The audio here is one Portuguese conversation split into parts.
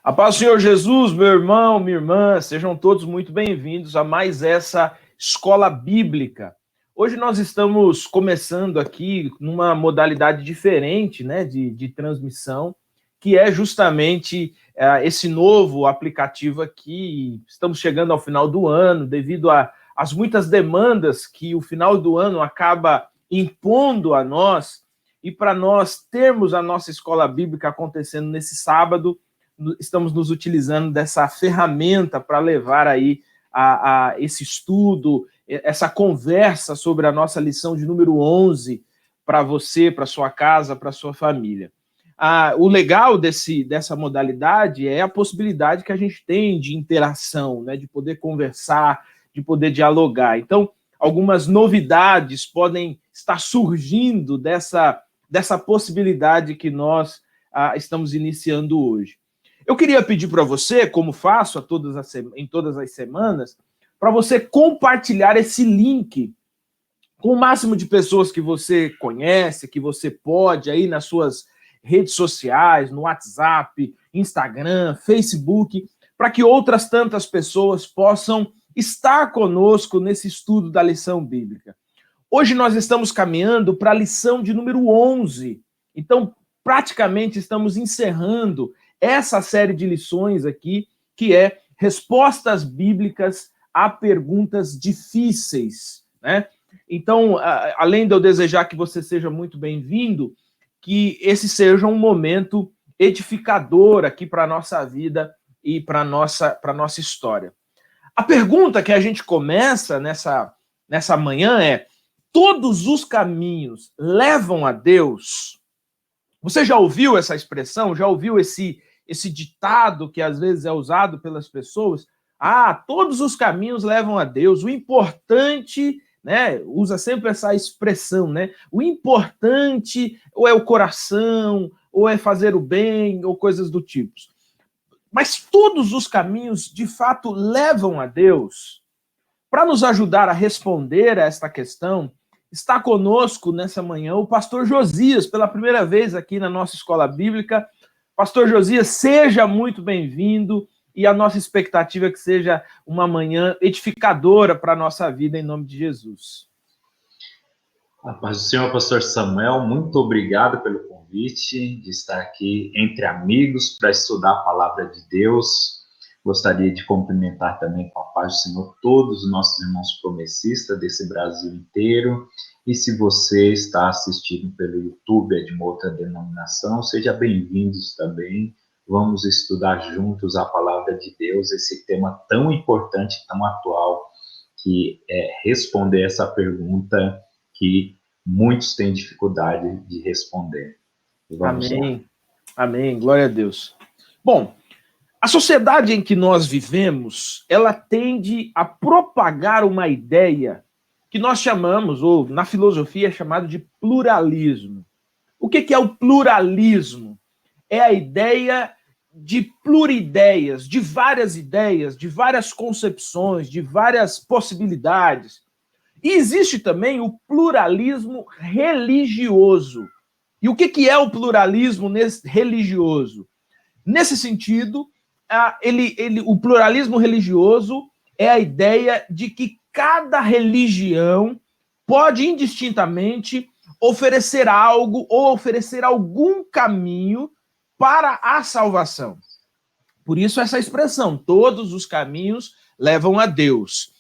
A paz do Senhor Jesus, meu irmão, minha irmã, sejam todos muito bem-vindos a mais essa escola bíblica. Hoje nós estamos começando aqui numa modalidade diferente, né, de transmissão, que é justamente esse novo aplicativo aqui. Estamos chegando ao final do ano, devido às muitas demandas que o final do ano acaba impondo a nós, e para nós termos a nossa escola bíblica acontecendo nesse sábado, estamos nos utilizando dessa ferramenta para levar aí a esse estudo, essa conversa sobre a nossa lição de número 11 para você, para sua casa, para sua família. O legal dessa modalidade é a possibilidade que a gente tem de interação, né, de poder conversar, de poder dialogar. Então, algumas novidades podem estar surgindo dessa possibilidade que nós estamos iniciando hoje. Eu queria pedir para você, como faço em todas as semanas, para você compartilhar esse link com o máximo de pessoas que você conhece, que você pode, aí nas suas redes sociais, no WhatsApp, Instagram, Facebook, para que outras tantas pessoas possam estar conosco nesse estudo da lição bíblica. Hoje nós estamos caminhando para a lição de número 11. Então, praticamente estamos encerrando essa série de lições aqui, que é respostas bíblicas a perguntas difíceis, né? Então, além de eu desejar que você seja muito bem-vindo, que esse seja um momento edificador aqui para a nossa vida e para a nossa história. A pergunta que a gente começa nessa manhã é: todos os caminhos levam a Deus? Você já ouviu essa expressão? Já ouviu esse ditado que às vezes é usado pelas pessoas? Todos os caminhos levam a Deus. O importante, né? Usa sempre essa expressão, né? O importante ou é o coração, ou é fazer o bem, ou coisas do tipo. Mas todos os caminhos, de fato, levam a Deus? Para nos ajudar a responder a esta questão, está conosco nessa manhã o pastor Josias, pela primeira vez aqui na nossa escola bíblica. Pastor Josias, seja muito bem-vindo, e a nossa expectativa é que seja uma manhã edificadora para a nossa vida, em nome de Jesus. A paz do Senhor, pastor Samuel, muito obrigado pelo convite de estar aqui entre amigos para estudar a palavra de Deus. Gostaria de cumprimentar também com a paz do Senhor todos os nossos irmãos promessistas desse Brasil inteiro. E se você está assistindo pelo YouTube, é de uma outra denominação, seja bem-vindos também. Vamos estudar juntos a palavra de Deus, esse tema tão importante, tão atual, que é responder essa pergunta que muitos têm dificuldade de responder. Vamos lá. Amém, glória a Deus. Bom, a sociedade em que nós vivemos, ela tende a propagar uma ideia que nós chamamos, ou na filosofia é chamado de pluralismo. O que é o pluralismo? É a ideia de plurideias, de várias concepções, de várias possibilidades. E existe também o pluralismo religioso. E o que é o pluralismo religioso? Nesse sentido, o pluralismo religioso é a ideia de que cada religião pode indistintamente oferecer algo ou oferecer algum caminho para a salvação. Por isso essa expressão, todos os caminhos levam a Deus.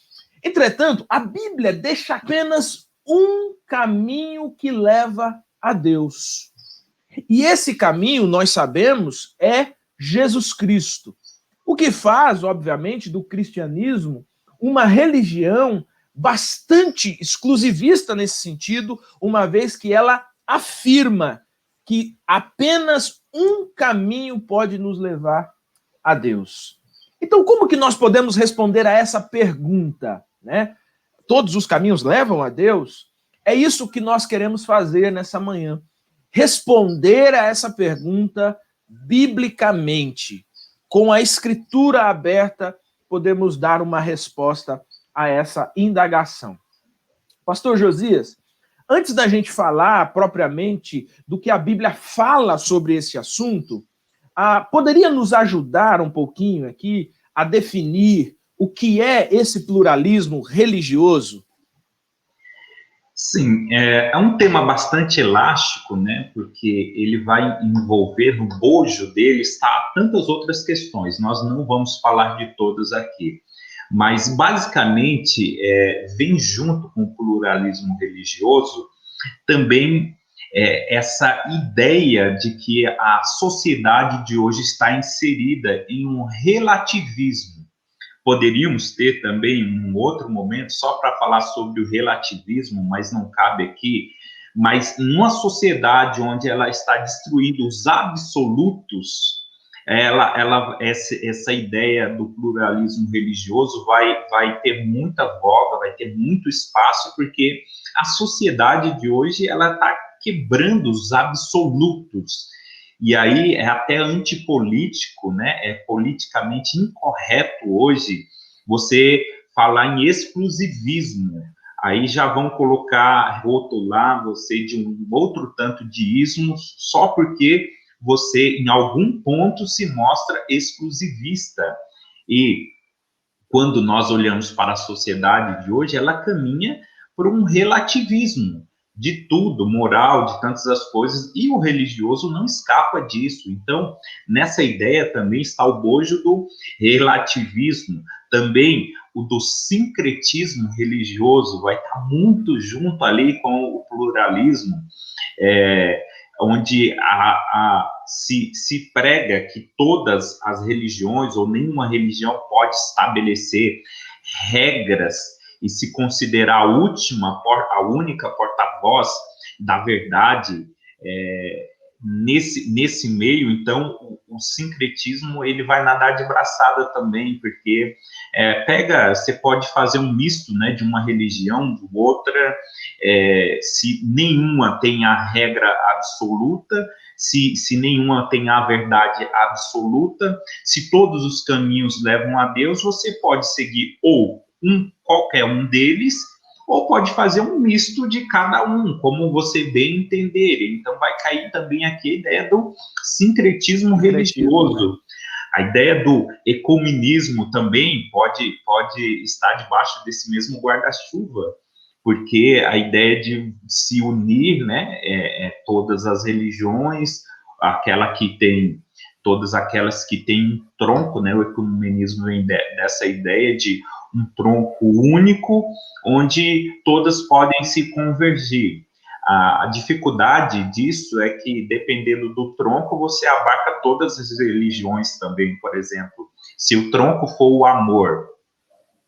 Entretanto, a Bíblia deixa apenas um caminho que leva a Deus. E esse caminho, nós sabemos, é Jesus Cristo. O que faz, obviamente, do cristianismo uma religião bastante exclusivista nesse sentido, uma vez que ela afirma que apenas um caminho pode nos levar a Deus. Então, como que nós podemos responder a essa pergunta, né? Todos os caminhos levam a Deus? É isso que nós queremos fazer nessa manhã. Responder a essa pergunta biblicamente. Com a Escritura aberta, podemos dar uma resposta a essa indagação. Pastor Josias, antes da gente falar propriamente do que a Bíblia fala sobre esse assunto, Poderia nos ajudar um pouquinho aqui a definir o que é esse pluralismo religioso? Sim, é um tema bastante elástico, né? Porque ele vai envolver, no bojo dele está tantas outras questões. Nós não vamos falar de todas aqui, mas basicamente vem junto com o pluralismo religioso também essa ideia de que a sociedade de hoje está inserida em um relativismo. Poderíamos ter também um outro momento só para falar sobre o relativismo, mas não cabe aqui. Mas numa sociedade onde ela está destruindo os absolutos, essa ideia do pluralismo religioso vai ter muita voga, vai ter muito espaço, porque a sociedade de hoje ela está quebrando os absolutos. E aí é até antipolítico, né? É politicamente incorreto hoje você falar em exclusivismo. Aí já vão rotular você de um outro tanto de ismos, só porque você, em algum ponto, se mostra exclusivista. E quando nós olhamos para a sociedade de hoje, ela caminha por um relativismo de tudo, moral, de tantas as coisas, e o religioso não escapa disso. Então, nessa ideia também está o bojo do relativismo, também o do sincretismo religioso, vai estar muito junto ali com o pluralismo, onde se prega que todas as religiões, ou nenhuma religião pode estabelecer regras e se considerar a única porta-voz da verdade nesse meio. Então o sincretismo ele vai nadar de braçada também, porque você pode fazer um misto, né, de uma religião, de outra, se nenhuma tem a regra absoluta, se nenhuma tem a verdade absoluta, se todos os caminhos levam a Deus, você pode seguir ou qualquer um deles, ou pode fazer um misto de cada um, como você bem entender. Então vai cair também aqui a ideia do sincretismo religioso. Né? A ideia do ecumenismo também pode estar debaixo desse mesmo guarda-chuva, porque a ideia de se unir, né, todas as religiões, todas aquelas que têm um tronco, né, o ecumenismo vem dessa ideia de um tronco único, onde todas podem se convergir. A dificuldade disso é que, dependendo do tronco, você abarca todas as religiões também. Por exemplo, se o tronco for o amor,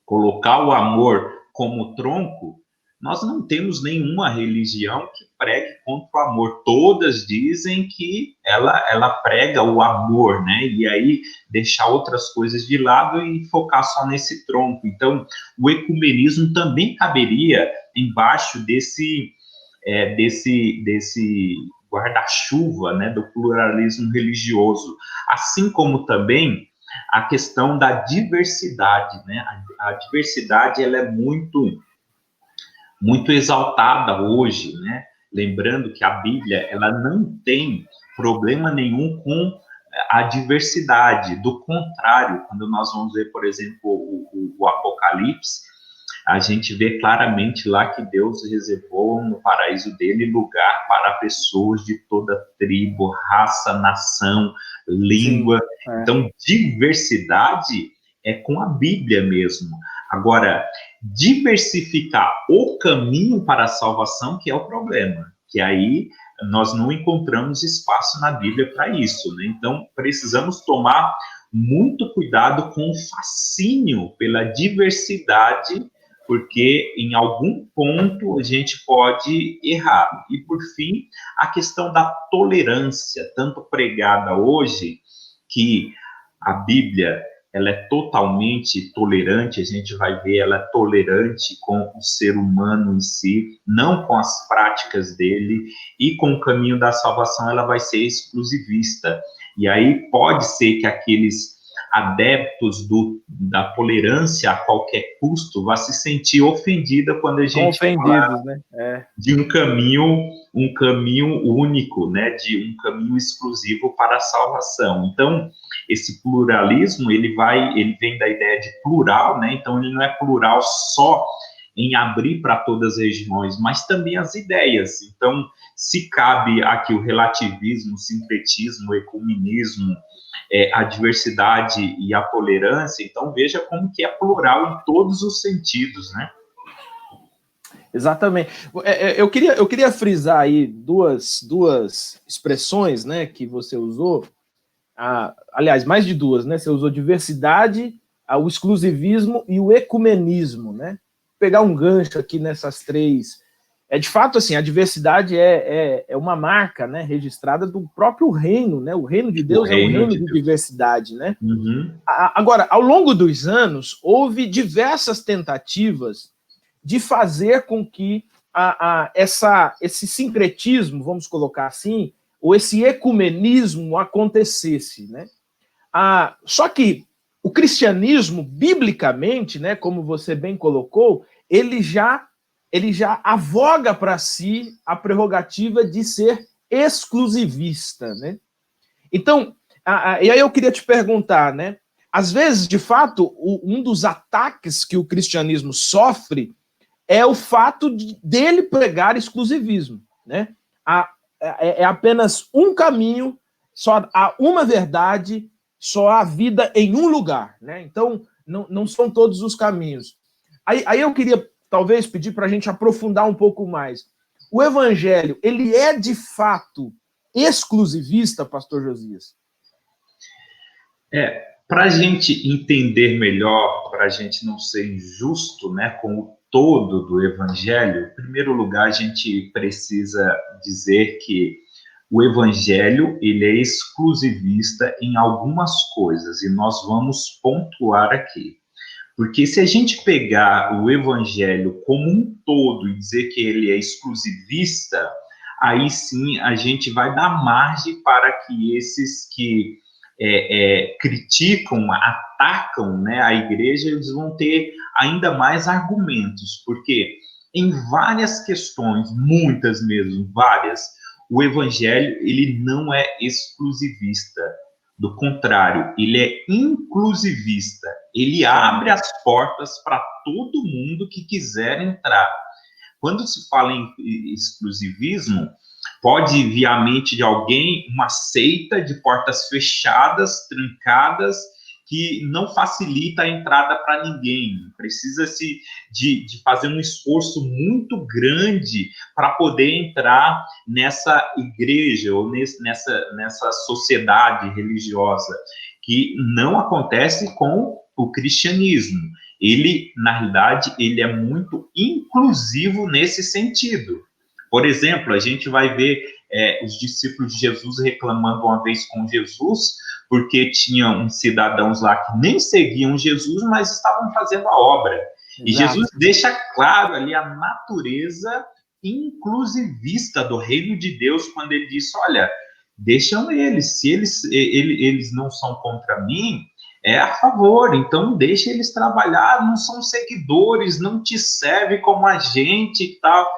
colocar o amor como tronco, nós não temos nenhuma religião que pregue contra o amor. Todas dizem que ela prega o amor, né? E aí deixar outras coisas de lado e focar só nesse tronco. Então, o ecumenismo também caberia embaixo desse guarda-chuva, né, do pluralismo religioso. Assim como também a questão da diversidade, né? A diversidade ela é muito exaltada hoje, né? Lembrando que a Bíblia ela não tem problema nenhum com a diversidade. Do contrário, quando nós vamos ver, por exemplo, o Apocalipse, a gente vê claramente lá que Deus reservou no paraíso dele lugar para pessoas de toda tribo, raça, nação, língua. Sim, Então, diversidade é com a Bíblia mesmo. Agora, diversificar o caminho para a salvação que é o problema, que aí nós não encontramos espaço na Bíblia para isso, né? Então, precisamos tomar muito cuidado com o fascínio pela diversidade, porque em algum ponto a gente pode errar. E, por fim, a questão da tolerância, tanto pregada hoje, que a Bíblia ela é totalmente tolerante, a gente vai ver ela é tolerante com o ser humano em si, não com as práticas dele, e com o caminho da salvação ela vai ser exclusivista. E aí pode ser que aqueles adeptos da tolerância a qualquer custo vão se sentir ofendidos quando a gente fala, né? De um caminho um caminho único, né, de um caminho exclusivo para a salvação. Então, esse pluralismo, ele vem da ideia de plural, né, então ele não é plural só em abrir para todas as regiões, mas também as ideias. Então, se cabe aqui o relativismo, o sincretismo, o ecumenismo, a diversidade e a tolerância, então veja como que é plural em todos os sentidos, né? Exatamente. Eu queria frisar aí duas expressões, né, que você usou. Aliás, mais de duas, né? Você usou diversidade, o exclusivismo e o ecumenismo, né? Vou pegar um gancho aqui nessas três. De fato, assim, a diversidade é uma marca, né, registrada do próprio reino, né? O reino de Deus é um reino de diversidade, né? Uhum. Agora, ao longo dos anos, houve diversas tentativas de fazer com que esse sincretismo, vamos colocar assim, ou esse ecumenismo acontecesse, né? Só que o cristianismo, biblicamente, né, como você bem colocou, ele já avoga para si a prerrogativa de ser exclusivista, né? Então, e aí eu queria te perguntar, né? Às vezes, de fato, um dos ataques que o cristianismo sofre é o fato dele pregar exclusivismo, né? É apenas um caminho, só há uma verdade, só há vida em um lugar, né? Então, não são todos os caminhos. Aí eu queria, talvez, pedir para a gente aprofundar um pouco mais. O evangelho, ele é, de exclusivista, pastor Josias? Para a gente entender melhor, para a gente não ser injusto, né, com o todo do evangelho, em primeiro lugar, a gente precisa dizer que o evangelho, ele é exclusivista em algumas coisas, e nós vamos pontuar aqui. Porque se a gente pegar o evangelho como um todo e dizer que ele é exclusivista, aí sim a gente vai dar margem para que esses que criticam, atacam, né, a igreja, eles vão ter ainda mais argumentos, porque em várias questões, muitas mesmo, várias, o evangelho, ele não é exclusivista. Do contrário, ele é inclusivista. Ele abre as portas para todo mundo que quiser entrar. Quando se fala em exclusivismo, pode vir à mente de alguém uma seita de portas fechadas, trancadas, que não facilita a entrada para ninguém. Precisa-se de fazer um esforço muito grande para poder entrar nessa igreja ou nessa sociedade religiosa, que não acontece com o cristianismo. Ele, na realidade, ele é muito inclusivo nesse sentido. Por exemplo, a gente vai ver os discípulos de Jesus reclamando uma vez com Jesus, porque tinham uns cidadãos lá que nem seguiam Jesus, mas estavam fazendo a obra. Exato. E Jesus deixa claro ali a natureza inclusivista do reino de Deus, quando ele diz, olha, deixam eles, se eles não são contra mim, é a favor, então deixa eles trabalhar, não são seguidores, não te serve como agente e tal,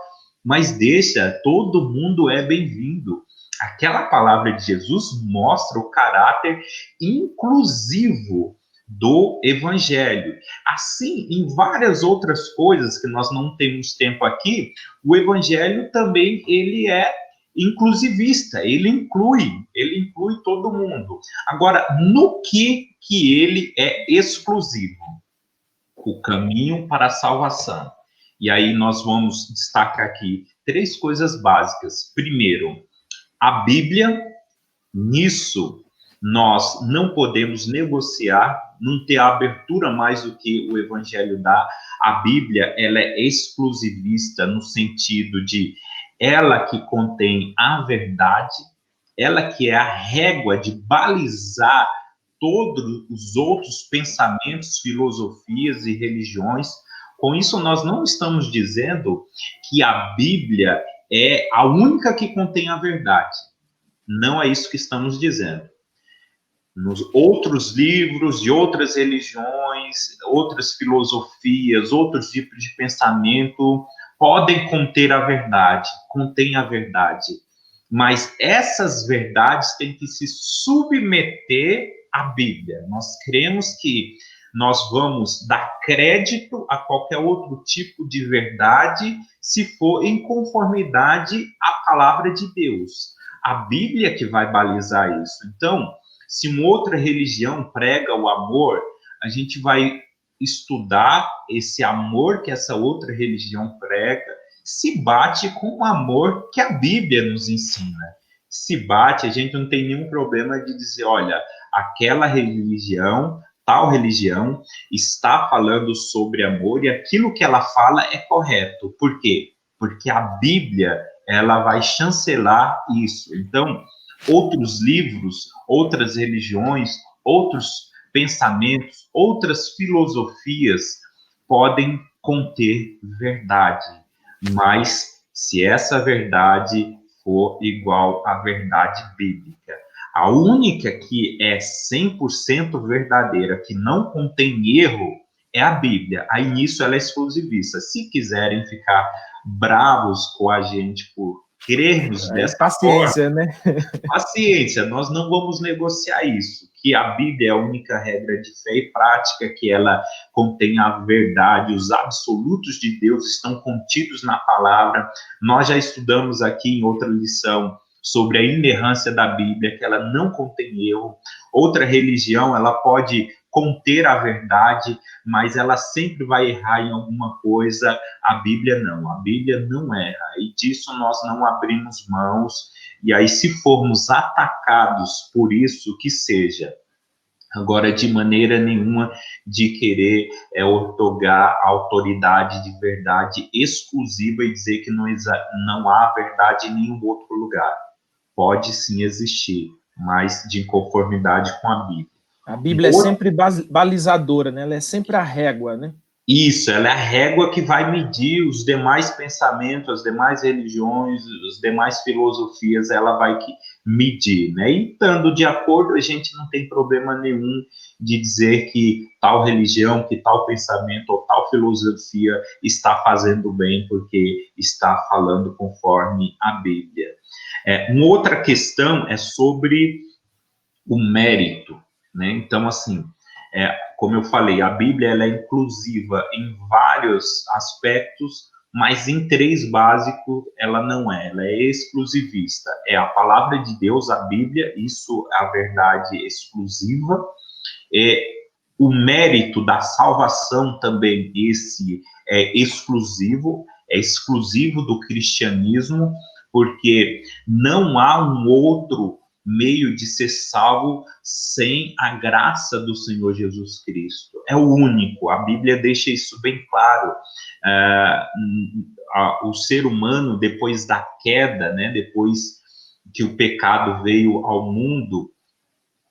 mas deixa, todo mundo é bem-vindo. Aquela palavra de Jesus mostra o caráter inclusivo do evangelho. Assim, em várias outras coisas que nós não temos tempo aqui, o evangelho também ele é inclusivista, ele inclui todo mundo. Agora, no que ele é exclusivo? O caminho para a salvação. E aí nós vamos destacar aqui 3 coisas básicas. Primeiro, a Bíblia. Nisso nós não podemos negociar, não ter abertura mais do que o Evangelho dá. A Bíblia, ela é exclusivista no sentido de ela que contém a verdade, ela que é a régua de balizar todos os outros pensamentos, filosofias e religiões. Com isso, nós não estamos dizendo que a Bíblia é a única que contém a verdade. Não é isso que estamos dizendo. Nos outros livros de outras religiões, outras filosofias, outros tipos de pensamento, podem conter a verdade, contém a verdade, mas essas verdades têm que se submeter à Bíblia. Nós cremos que nós vamos dar crédito a qualquer outro tipo de verdade se for em conformidade à palavra de Deus. A Bíblia que vai balizar isso. Então, se uma outra religião prega o amor, a gente vai estudar esse amor que essa outra religião prega, se bate com o amor que a Bíblia nos ensina. Se bate, a gente não tem nenhum problema de dizer, olha, aquela religião, tal religião, está falando sobre amor e aquilo que ela fala é correto. Por quê? Porque a Bíblia, ela vai chancelar isso. Então, outros livros, outras religiões, outros pensamentos, outras filosofias podem conter verdade, mas se essa verdade for igual à verdade bíblica, a única que é 100% verdadeira, que não contém erro, é a Bíblia. Aí nisso ela é exclusivista. Se quiserem ficar bravos com a gente por crermos dessa paciência, forma, né? paciência, nós não vamos negociar isso, que a Bíblia é a única regra de fé e prática, que ela contém a verdade, os absolutos de Deus estão contidos na palavra. Nós já estudamos aqui em outra lição sobre a inerrância da Bíblia, que ela não contém erro. Outra religião, ela pode conter a verdade, mas ela sempre vai errar em alguma coisa. A Bíblia não, a Bíblia não erra, e disso nós não abrimos mãos. E aí, se formos atacados por isso, que seja. Agora, de maneira nenhuma de querer otorgar autoridade de verdade exclusiva e dizer que não há verdade em nenhum outro lugar. Pode sim existir, mas de conformidade com a Bíblia. A Bíblia é sempre balizadora, né? Ela é sempre a régua, né? Isso, ela é a régua que vai medir os demais pensamentos, as demais religiões, as demais filosofias, ela vai medir, né? E estando de acordo, a gente não tem problema nenhum de dizer que tal religião, que tal pensamento ou tal filosofia está fazendo bem porque está falando conforme a Bíblia. Uma outra questão é sobre o mérito, né? Então, assim, como eu falei, a Bíblia ela é inclusiva em vários aspectos, mas em três básicos ela não é, ela é exclusivista. É a palavra de Deus, a Bíblia, isso é a verdade exclusiva. O mérito da salvação também, esse é exclusivo do cristianismo, porque não há um outro meio de ser salvo sem a graça do Senhor Jesus Cristo. É o único, a Bíblia deixa isso bem claro. O ser humano, depois da queda, né, depois que o pecado veio ao mundo,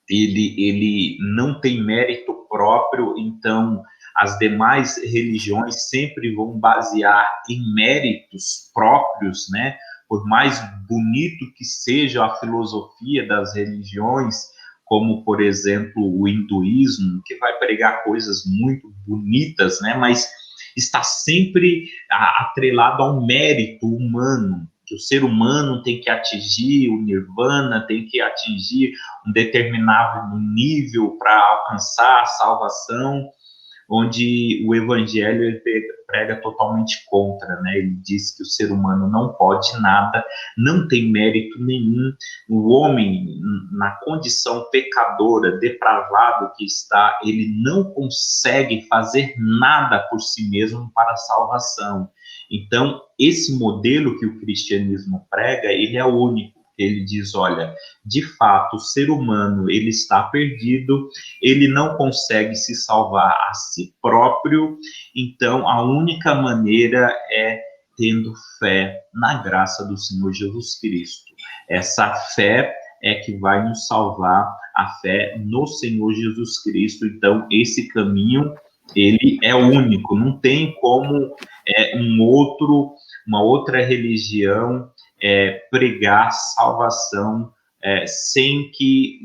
ele não tem mérito próprio, então as demais religiões sempre vão basear em méritos próprios, né? Por mais bonito que seja a filosofia das religiões, como, por exemplo, o hinduísmo, que vai pregar coisas muito bonitas, né? Mas está sempre atrelado ao mérito humano, que o ser humano tem que atingir o nirvana, tem que atingir um determinado nível para alcançar a salvação, onde o evangelho ele prega totalmente contra, né? Ele diz que o ser humano não pode nada, não tem mérito nenhum. O homem, na condição pecadora, depravado que está, ele não consegue fazer nada por si mesmo para a salvação. Então, esse modelo que o cristianismo prega, ele é único. Ele diz, olha, de fato, o ser humano, ele está perdido, ele não consegue se salvar a si próprio, então a única maneira é tendo fé na graça do Senhor Jesus Cristo. Essa fé é que vai nos salvar, a fé no Senhor Jesus Cristo. Então, esse caminho, ele é único, não tem como uma outra religião pregar salvação sem que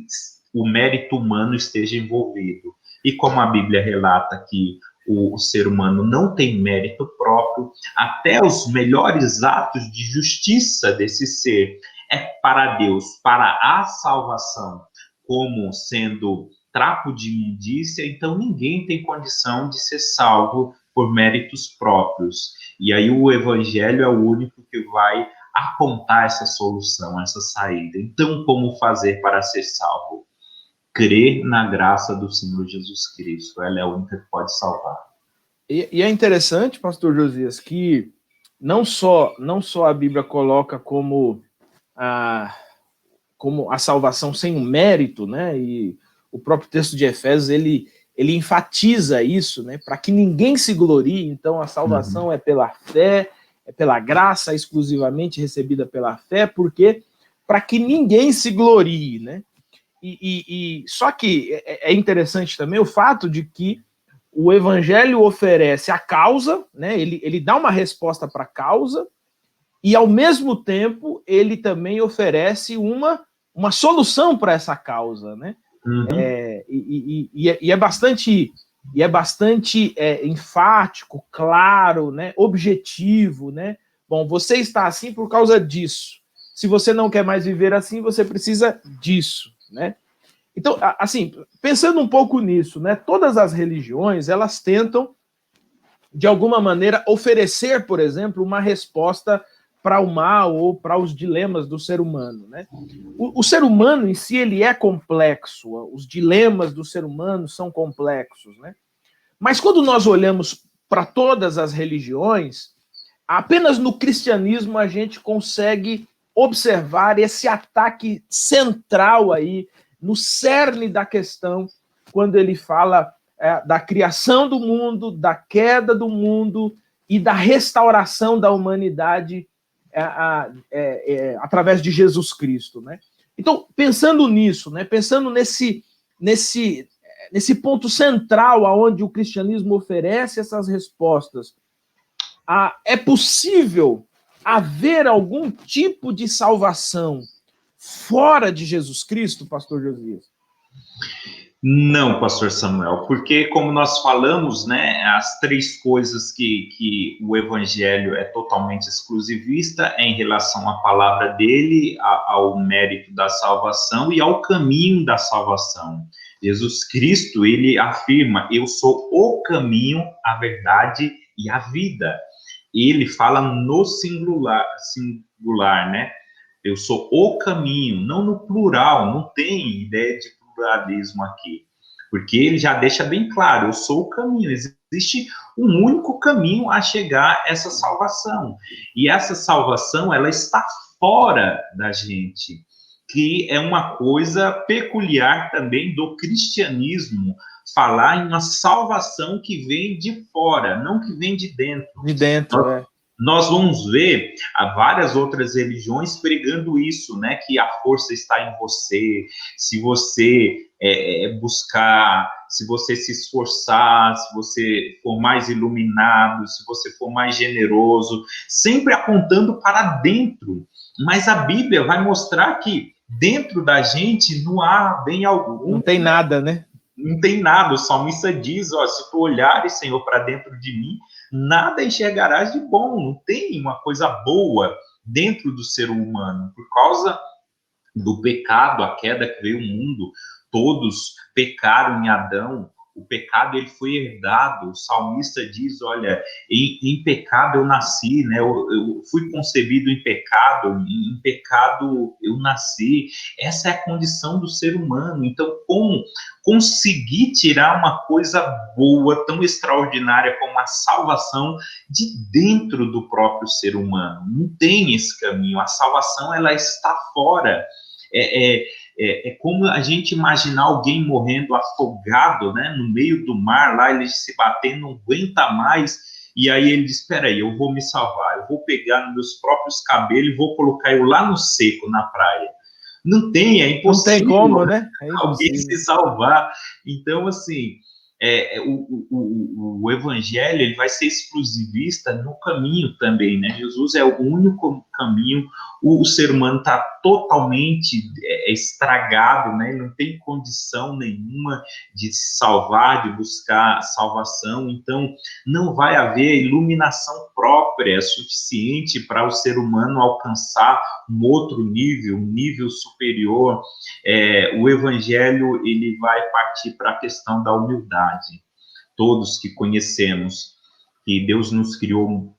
o mérito humano esteja envolvido. E como a Bíblia relata que o ser humano não tem mérito próprio, até os melhores atos de justiça desse ser é para Deus, para a salvação, como sendo trapo de imundícia, então ninguém tem condição de ser salvo por méritos próprios. E aí o evangelho é o único que vai apontar essa solução, essa saída. Então, como fazer para ser salvo? Crer na graça do Senhor Jesus Cristo. Ela é a única que pode salvar. E é interessante, pastor Josias, que não só a Bíblia coloca como a salvação sem o mérito, né? E o próprio texto de Efésios, ele enfatiza isso, né? Para que ninguém se glorie. Então, a salvação é pela fé, é pela graça exclusivamente recebida pela fé, porque para que ninguém se glorie, né? Só que é interessante também o fato de que o evangelho oferece a causa, né? Ele dá uma resposta para a causa, e ao mesmo tempo ele também oferece uma solução para essa causa, né? É bastante enfático, claro, né? Objetivo, né? Bom, você está assim por causa disso. Se você não quer mais viver assim, você precisa disso, né? Então, assim, pensando um pouco nisso, né? Todas as religiões, elas tentam, de alguma maneira, oferecer, por exemplo, uma resposta para o mal ou para os dilemas do ser humano, né? O ser humano em si, ele é complexo, os dilemas do ser humano são complexos, né? Mas quando nós olhamos para todas as religiões, apenas no cristianismo a gente consegue observar esse ataque central aí, no cerne da questão, quando ele fala da criação do mundo, da queda do mundo e da restauração da humanidade através de Jesus Cristo, né? Então, pensando nisso, né? Pensando nesse ponto central aonde o cristianismo oferece essas respostas, é possível haver algum tipo de salvação fora de Jesus Cristo, pastor Josias? Não, pastor Samuel, porque como nós falamos, né, as três coisas que o evangelho é totalmente exclusivista é em relação à palavra dele, ao mérito da salvação e ao caminho da salvação. Jesus Cristo, ele afirma, eu sou o caminho, a verdade e a vida. Ele fala no singular, né? Eu sou o caminho, não no plural, não tem ideia de pluralismo aqui, porque ele já deixa bem claro, eu sou o caminho, existe um único caminho a chegar a essa salvação, e essa salvação, ela está fora da gente, que é uma coisa peculiar também do cristianismo, falar em uma salvação que vem de fora, não que vem de dentro. De dentro, Nós vamos ver várias outras religiões pregando isso, né? Que a força está em você, se você buscar, se você se esforçar, se você for mais iluminado, se você for mais generoso, sempre apontando para dentro. Mas a Bíblia vai mostrar que dentro da gente não há bem algum. Não tem nada, né? Não tem nada. O salmista diz, ó, se tu olhares, Senhor, para dentro de mim, nada enxergarás de bom. Não tem uma coisa boa dentro do ser humano. Por causa do pecado, a queda que veio ao mundo, todos pecaram em Adão. O pecado, ele foi herdado. O salmista diz, olha, em pecado eu nasci, né? Eu fui concebido em pecado eu nasci. Essa é a condição do ser humano. Então, como conseguir tirar uma coisa boa, tão extraordinária como a salvação de dentro do próprio ser humano? Não tem esse caminho. A salvação, ela está fora. É como a gente imaginar alguém morrendo afogado, né, no meio do mar, lá ele se batendo, não aguenta mais, e aí ele diz, espera aí, eu vou me salvar, eu vou pegar nos meus próprios cabelos e vou colocar eu lá no seco, na praia. Não tem, é impossível. Não tem como, né? Alguém se salvar. Então, assim, o evangelho, ele vai ser exclusivista no caminho também, né? Jesus é o único caminho, o ser humano está totalmente estragado, né? Ele não tem condição nenhuma de se salvar, de buscar salvação, então não vai haver iluminação própria suficiente para o ser humano alcançar um outro nível, um nível superior. O evangelho ele vai partir para a questão da humildade. Todos que conhecemos que Deus nos criou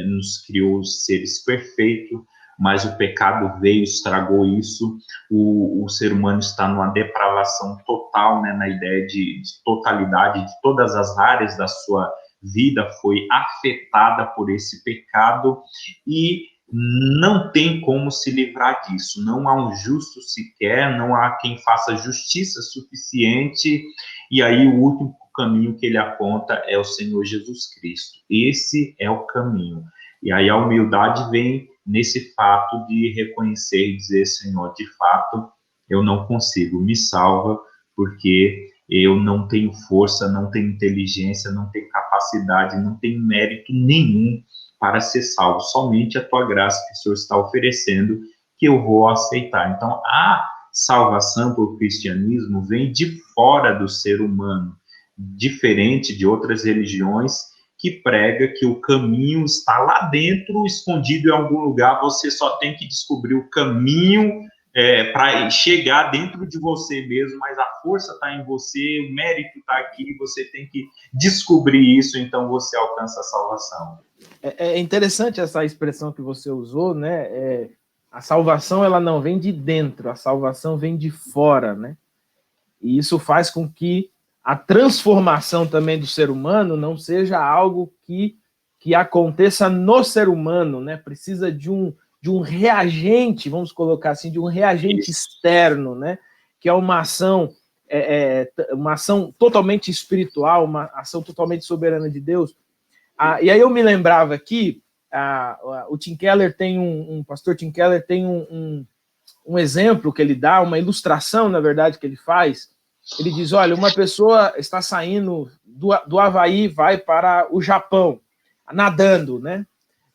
nos criou seres perfeitos, mas o pecado veio, estragou isso. O ser humano está numa depravação total, né, na ideia de totalidade, de todas as áreas da sua vida foi afetada por esse pecado e não tem como se livrar disso. Não há um justo sequer, não há quem faça justiça suficiente, e aí o último caminho que ele aponta é o Senhor Jesus Cristo. Esse é o caminho. E aí a humildade vem nesse fato de reconhecer e dizer, Senhor, de fato, eu não consigo, me salva, porque eu não tenho força, não tenho inteligência, não tenho capacidade, não tenho mérito nenhum para ser salvo. Somente a tua graça que o Senhor está oferecendo, que eu vou aceitar. Então, a salvação por cristianismo vem de fora do ser humano, diferente de outras religiões que prega que o caminho está lá dentro, escondido em algum lugar, você só tem que descobrir o caminho para chegar dentro de você mesmo, mas a força está em você, o mérito está aqui, você tem que descobrir isso, então você alcança a salvação. É interessante essa expressão que você usou, né? A salvação ela não vem de dentro, a salvação vem de fora, né? E isso faz com que a transformação também do ser humano não seja algo que aconteça no ser humano, né? Precisa de um reagente, vamos colocar assim, de um reagente externo, né? Que é uma ação totalmente espiritual, uma ação totalmente soberana de Deus. E aí eu me lembrava aqui, o Tim Keller tem o pastor Tim Keller tem um exemplo que ele dá, uma ilustração, na verdade, que ele faz. Ele diz, olha, uma pessoa está saindo do Havaí, vai para o Japão, nadando, né?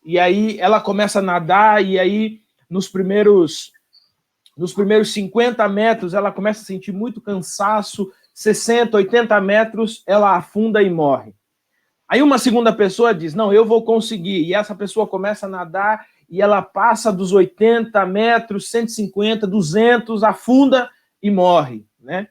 E aí ela começa a nadar, e aí nos primeiros 50 metros ela começa a sentir muito cansaço, 60, 80 metros, ela afunda e morre. Aí uma segunda pessoa diz, não, eu vou conseguir. E essa pessoa começa a nadar e ela passa dos 80 metros, 150, 200, afunda e morre, né?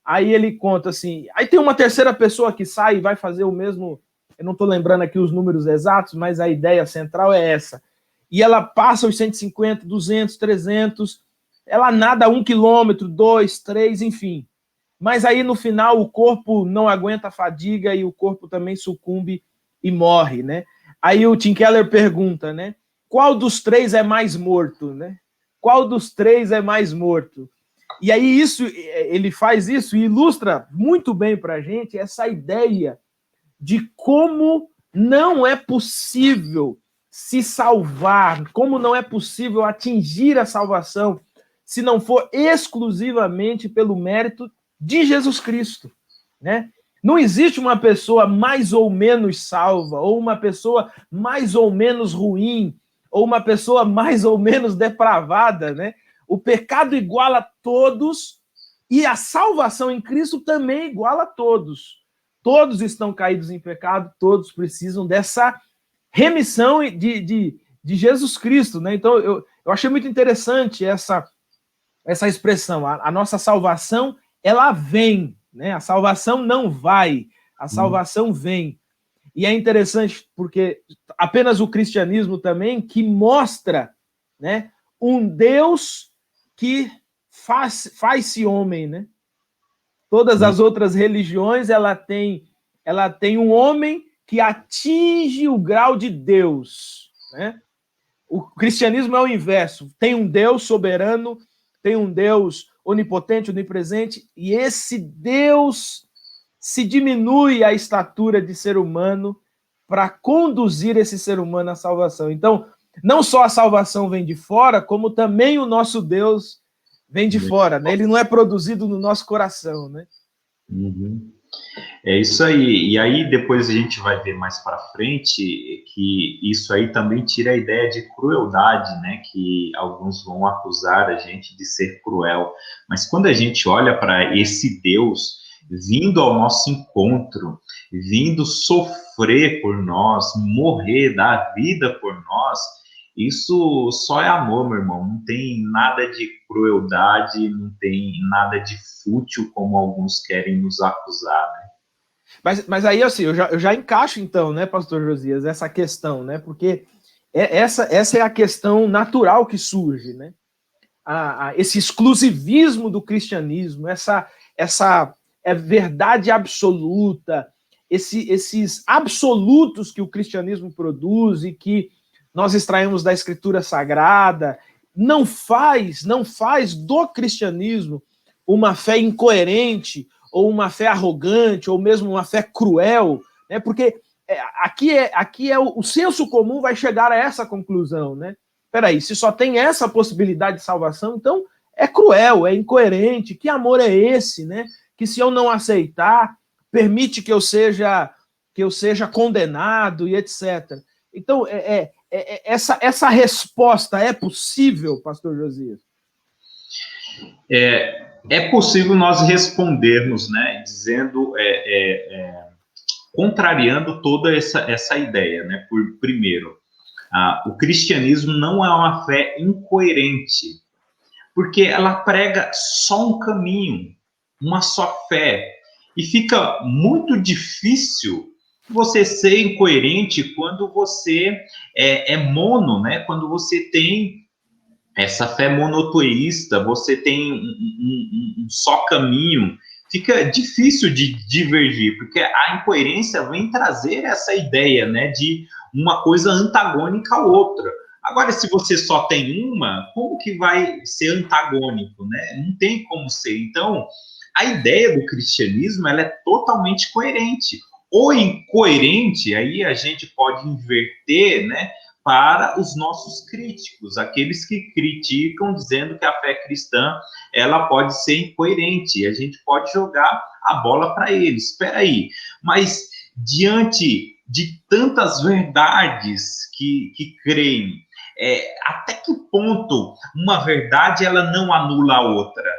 Aí ele conta assim, aí tem uma terceira pessoa que sai e vai fazer o mesmo, eu não estou lembrando aqui os números exatos, mas a ideia central é essa. E ela passa os 150, 200, 300, ela nada 1 quilômetro, 2, 3, enfim. Mas aí no final o corpo não aguenta a fadiga e o corpo também sucumbe e morre, né? Aí o Tim Keller pergunta, né? Qual dos três é mais morto, né? Qual dos três é mais morto? E aí ele faz isso e ilustra muito bem para a gente essa ideia de como não é possível se salvar, como não é possível atingir a salvação se não for exclusivamente pelo mérito de Jesus Cristo, né? Não existe uma pessoa mais ou menos salva, ou uma pessoa mais ou menos ruim, ou uma pessoa mais ou menos depravada, né? O pecado iguala todos e a salvação em Cristo também iguala todos. Todos estão caídos em pecado, todos precisam dessa remissão de Jesus Cristo, né? Então, eu achei muito interessante essa expressão. A nossa salvação, ela vem, né? A salvação não vai, a salvação vem. E é interessante porque apenas o cristianismo também que mostra, né, um Deus que faz-se homem, né? Todas as outras religiões, ela tem um homem que atinge o grau de Deus, né? O cristianismo é o inverso. Tem um Deus soberano, tem um Deus onipotente, onipresente, e esse Deus se diminui a estatura de ser humano para conduzir esse ser humano à salvação. Então, não só a salvação vem de fora, como também o nosso Deus vem de fora, né? Ele não é produzido no nosso coração, né? Uhum. É isso aí. E aí depois a gente vai ver mais para frente que isso aí também tira a ideia de crueldade, né? Que alguns vão acusar a gente de ser cruel. Mas quando a gente olha para esse Deus vindo ao nosso encontro, vindo sofrer por nós, morrer, dar vida por nós, isso só é amor, meu irmão. Não tem nada de crueldade, não tem nada de fútil como alguns querem nos acusar, né? Mas aí, assim, eu já encaixo, então, né, pastor Josias, essa questão, né? Porque essa é a questão natural que surge, né? Esse exclusivismo do cristianismo, essa verdade absoluta, esses absolutos que o cristianismo produz e que nós extraímos da Escritura Sagrada, não faz do cristianismo uma fé incoerente, ou uma fé arrogante, ou mesmo uma fé cruel, né? Porque aqui é o senso comum vai chegar a essa conclusão, né? Peraí, se só tem essa possibilidade de salvação, então é cruel, é incoerente. Que amor é esse, né? Que se eu não aceitar, permite que eu seja condenado e etc. Então, essa resposta é possível, pastor Josias? É possível nós respondermos, né, dizendo, contrariando toda essa ideia, né? Primeiro, o cristianismo não é uma fé incoerente, porque ela prega só um caminho, uma só fé, e fica muito difícil você ser incoerente quando você é mono, né? Quando você tem essa fé monoteísta, você tem um só caminho, fica difícil de divergir, porque a incoerência vem trazer essa ideia, né, de uma coisa antagônica à outra. Agora, se você só tem uma, como que vai ser antagônico, né? Não tem como ser. Então, a ideia do cristianismo, ela é totalmente coerente. Ou incoerente, aí a gente pode inverter, né, para os nossos críticos, aqueles que criticam dizendo que a fé cristã ela pode ser incoerente, a gente pode jogar a bola para eles. Espera aí, mas diante de tantas verdades que creem, até que ponto uma verdade ela não anula a outra?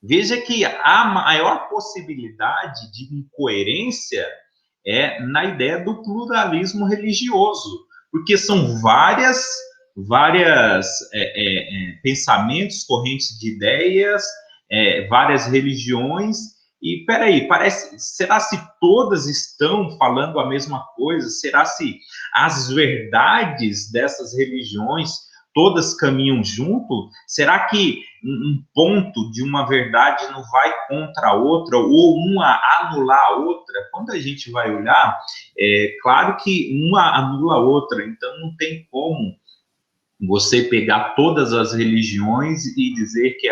Veja que a maior possibilidade de incoerência é na ideia do pluralismo religioso, porque são várias pensamentos, correntes de ideias, várias religiões, e peraí, será se todas estão falando a mesma coisa? Será se as verdades dessas religiões todas caminham junto? Será que um ponto de uma verdade não vai contra a outra, ou uma anular a outra? Quando a gente vai olhar, é claro que uma anula a outra, então não tem como você pegar todas as religiões e dizer que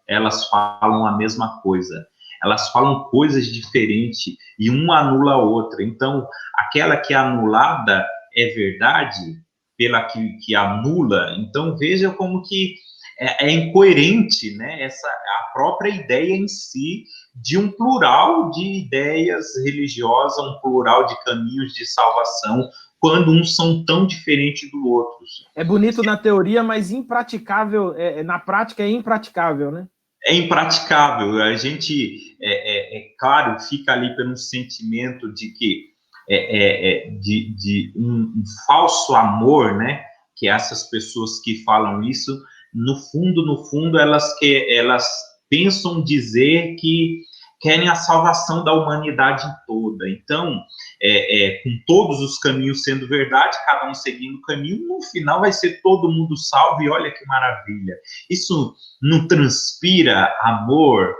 elas falam a mesma coisa. Elas falam coisas diferentes e uma anula a outra. Então, aquela que é anulada é verdade pela que anula. Então, veja como que é incoerente, né? A própria ideia em si de um plural de ideias religiosas, um plural de caminhos de salvação, quando uns são tão diferentes do outro. É bonito na teoria, mas impraticável, na prática é impraticável, né? É impraticável. A gente, claro, fica ali pelo sentimento de que de um falso amor, né? Que essas pessoas que falam isso, no fundo, elas pensam dizer que querem a salvação da humanidade toda. Então, com todos os caminhos sendo verdade, cada um seguindo o caminho, no final vai ser todo mundo salvo, e olha que maravilha. Isso não transpira amor,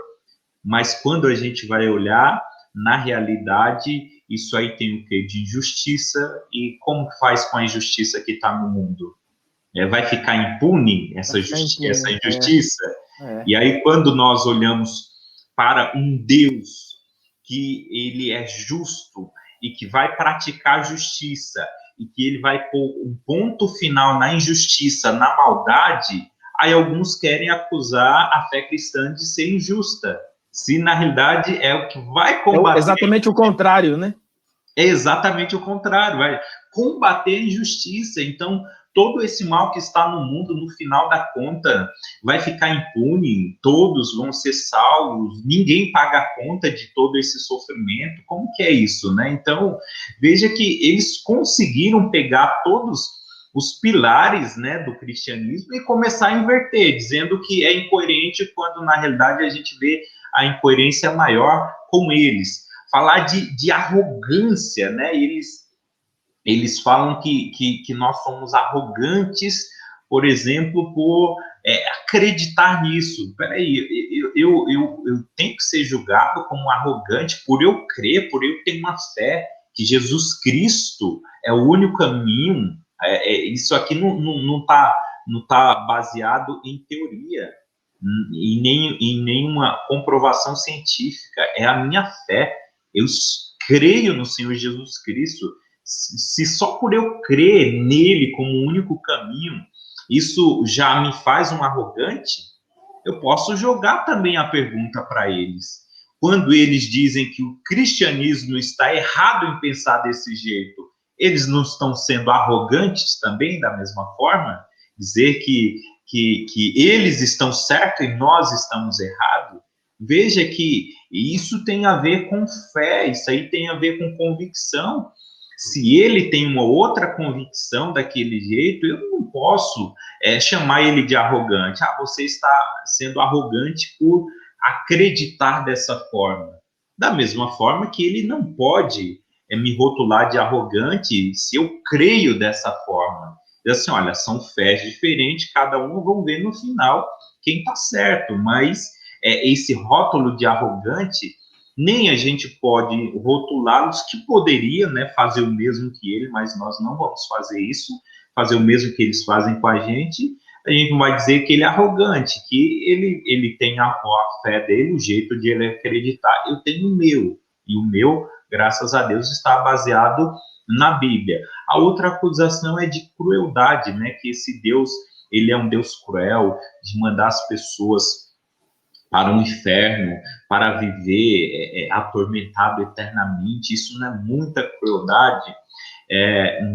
mas quando a gente vai olhar, na realidade, isso aí tem o quê? De injustiça, e como faz com a injustiça que está no mundo? Vai ficar impune essa injustiça? E aí, quando nós olhamos para um Deus que ele é justo e que vai praticar justiça, e que ele vai pôr um ponto final na injustiça, na maldade, aí alguns querem acusar a fé cristã de ser injusta. Se na realidade é o que vai combater... É exatamente o contrário, né? É exatamente o contrário, vai combater a injustiça. Então, todo esse mal que está no mundo, no final da conta, vai ficar impune, todos vão ser salvos, ninguém paga a conta de todo esse sofrimento. Como que é isso, né? Então, veja que eles conseguiram pegar todos os pilares, né, do cristianismo e começar a inverter, dizendo que é incoerente, quando na realidade a gente vê a incoerência maior com eles. Falar de arrogância, né? Eles falam que nós somos arrogantes, por exemplo, por acreditar nisso. Peraí, eu tenho que ser julgado como arrogante por eu crer, por eu ter uma fé que Jesus Cristo é o único caminho. Isso aqui não tá baseado em teoria, em nenhuma comprovação científica. É a minha fé. Eu creio no Senhor Jesus Cristo. Se só por eu crer nele como o único caminho, isso já me faz um arrogante, eu posso jogar também a pergunta para eles. Quando eles dizem que o cristianismo está errado em pensar desse jeito, eles não estão sendo arrogantes também, da mesma forma? Dizer que eles estão certos e nós estamos errados? Veja que isso tem a ver com fé, isso aí tem a ver com convicção. Se ele tem uma outra convicção daquele jeito, eu não posso chamar ele de arrogante. Ah, você está sendo arrogante por acreditar dessa forma. Da mesma forma que ele não pode me rotular de arrogante se eu creio dessa forma. Diz assim, olha, são fés diferentes, cada um vão ver no final quem está certo, mas esse rótulo de arrogante, nem a gente pode rotulá-los, que poderia, né, fazer o mesmo que ele, mas nós não vamos fazer isso, fazer o mesmo que eles fazem com a gente não vai dizer que ele é arrogante, que ele tem a fé dele, o jeito de ele acreditar. Eu tenho o meu, e o meu, graças a Deus, está baseado na Bíblia. A outra acusação é de crueldade, né, que esse Deus, ele é um Deus cruel, de mandar as pessoas para o inferno, para viver atormentado eternamente. Isso não é muita crueldade?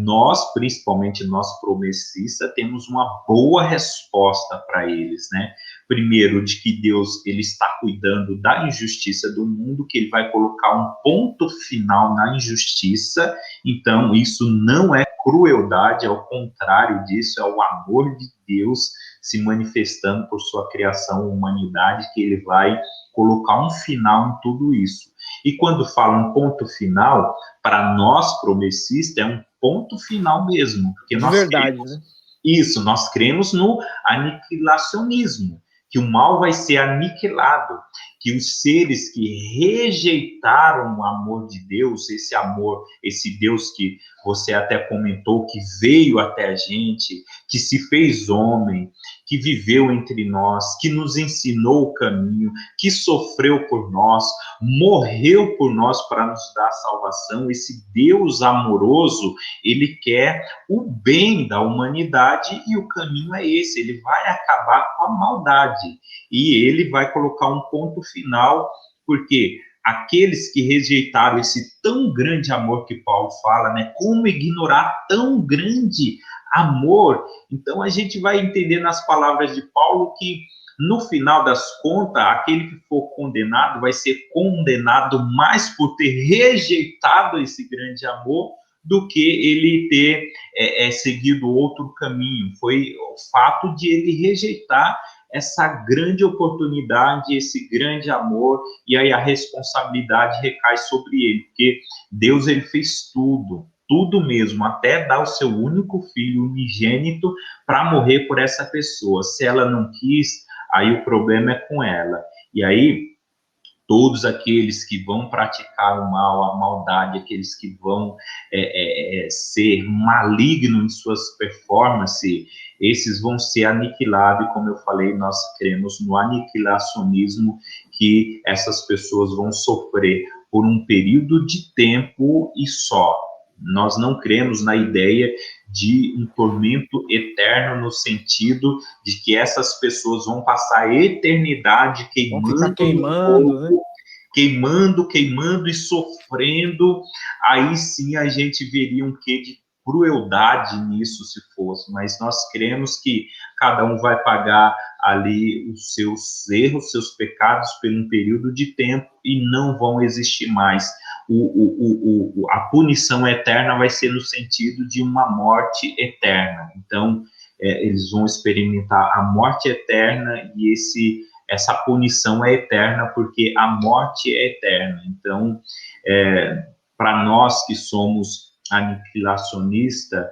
Nós, principalmente nós progressistas, temos uma boa resposta para eles, né? Primeiro, de que Deus ele está cuidando da injustiça do mundo, que ele vai colocar um ponto final na injustiça. Então, isso não é crueldade, ao contrário disso, é o amor de Deus se manifestando por sua criação, humanidade, que ele vai colocar um final em tudo isso. E quando fala um ponto final, para nós progressistas é um ponto final mesmo, porque nós cremos, né? Isso, nós cremos no aniquilacionismo, que o mal vai ser aniquilado, que os seres que rejeitaram o amor de Deus, esse amor, esse Deus que você até comentou, que veio até a gente, que se fez homem, que viveu entre nós, que nos ensinou o caminho, que sofreu por nós, morreu por nós para nos dar salvação. Esse Deus amoroso, ele quer o bem da humanidade e o caminho é esse, ele vai acabar com a maldade e ele vai colocar um ponto final, porque aqueles que rejeitaram esse tão grande amor que Paulo fala, né? Como ignorar tão grande amor? Então a gente vai entender nas palavras de Paulo que no final das contas, aquele que for condenado vai ser condenado mais por ter rejeitado esse grande amor do que ele ter seguido outro caminho. Foi o fato de ele rejeitar essa grande oportunidade, esse grande amor, e aí a responsabilidade recai sobre ele, porque Deus ele fez tudo mesmo, até dar o seu único filho unigênito para morrer por essa pessoa. Se ela não quis, aí o problema é com ela. E aí todos aqueles que vão praticar o mal, a maldade, aqueles que vão ser malignos em suas performances, esses vão ser aniquilados, e como eu falei, nós cremos no aniquilacionismo, que essas pessoas vão sofrer por um período de tempo e só. Nós não cremos na ideia de um tormento eterno, no sentido de que essas pessoas vão passar a eternidade Vão ficar queimando, né? Queimando e sofrendo. Aí sim a gente veria um quê de crueldade nisso, se fosse, mas nós cremos que cada um vai pagar ali os seus erros, seus pecados por um período de tempo e não vão existir mais. A punição eterna vai ser no sentido de uma morte eterna. Então, eles vão experimentar a morte eterna e essa punição é eterna, porque a morte é eterna. Então, para nós que somos aniquilacionistas,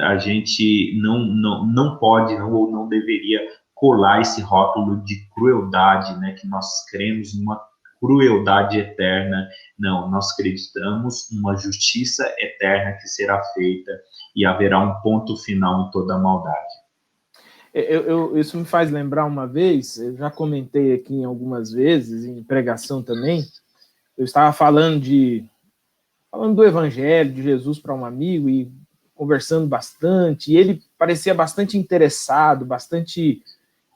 a gente não pode ou não deveria colar esse rótulo de crueldade, né, que nós cremos numa crueldade eterna. Não, nós acreditamos numa justiça eterna que será feita e haverá um ponto final em toda a maldade. Isso me faz lembrar uma vez, eu já comentei aqui algumas vezes, em pregação também, eu estava falando do evangelho de Jesus para um amigo e conversando bastante, e ele parecia bastante interessado, bastante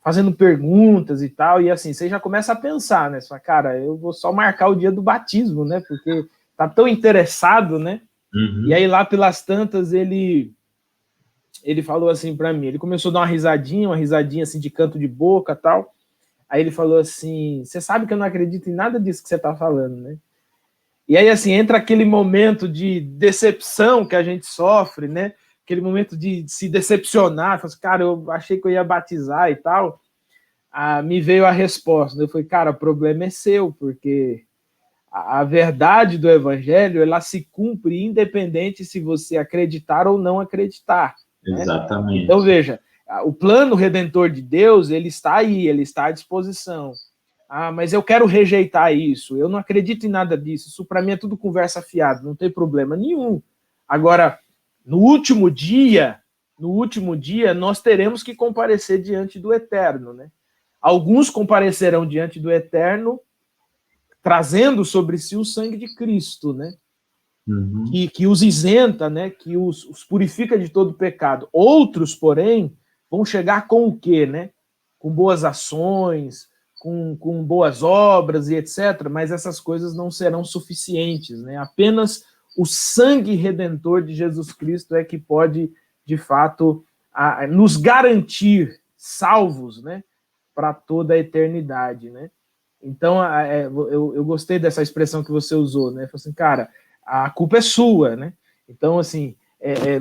fazendo perguntas e tal, e assim, você já começa a pensar, né? Você fala, cara, eu vou só marcar o dia do batismo, né? Porque tá tão interessado, né? Uhum. E aí lá pelas tantas ele falou assim para mim, ele começou a dar uma risadinha assim de canto de boca, tal. Aí ele falou assim: "Você sabe que eu não acredito em nada disso que você tá falando, né?" E aí assim, entra aquele momento de decepção que a gente sofre, né? Aquele momento de se decepcionar, fala assim, cara, eu achei que eu ia batizar e tal. Me veio a resposta. Eu falei, cara, o problema é seu, porque a verdade do evangelho, ela se cumpre independente se você acreditar ou não acreditar. Né? Exatamente. Então, veja, o plano redentor de Deus, ele está aí, ele está à disposição. Mas eu quero rejeitar isso, eu não acredito em nada disso, isso para mim é tudo conversa fiada, não tem problema nenhum. Agora, no último dia, nós teremos que comparecer diante do Eterno, né? Alguns comparecerão diante do Eterno, trazendo sobre si o sangue de Cristo, né? Uhum. Que os isenta, né? Que os purifica de todo pecado. Outros, porém, vão chegar com o quê, né? Com boas ações, com boas obras e etc. Mas essas coisas não serão suficientes, né? Apenas o sangue redentor de Jesus Cristo é que pode, de fato, nos garantir salvos, né? Para toda a eternidade, né? Então, eu gostei dessa expressão que você usou, né? Falei assim, cara, a culpa é sua, né? Então, assim,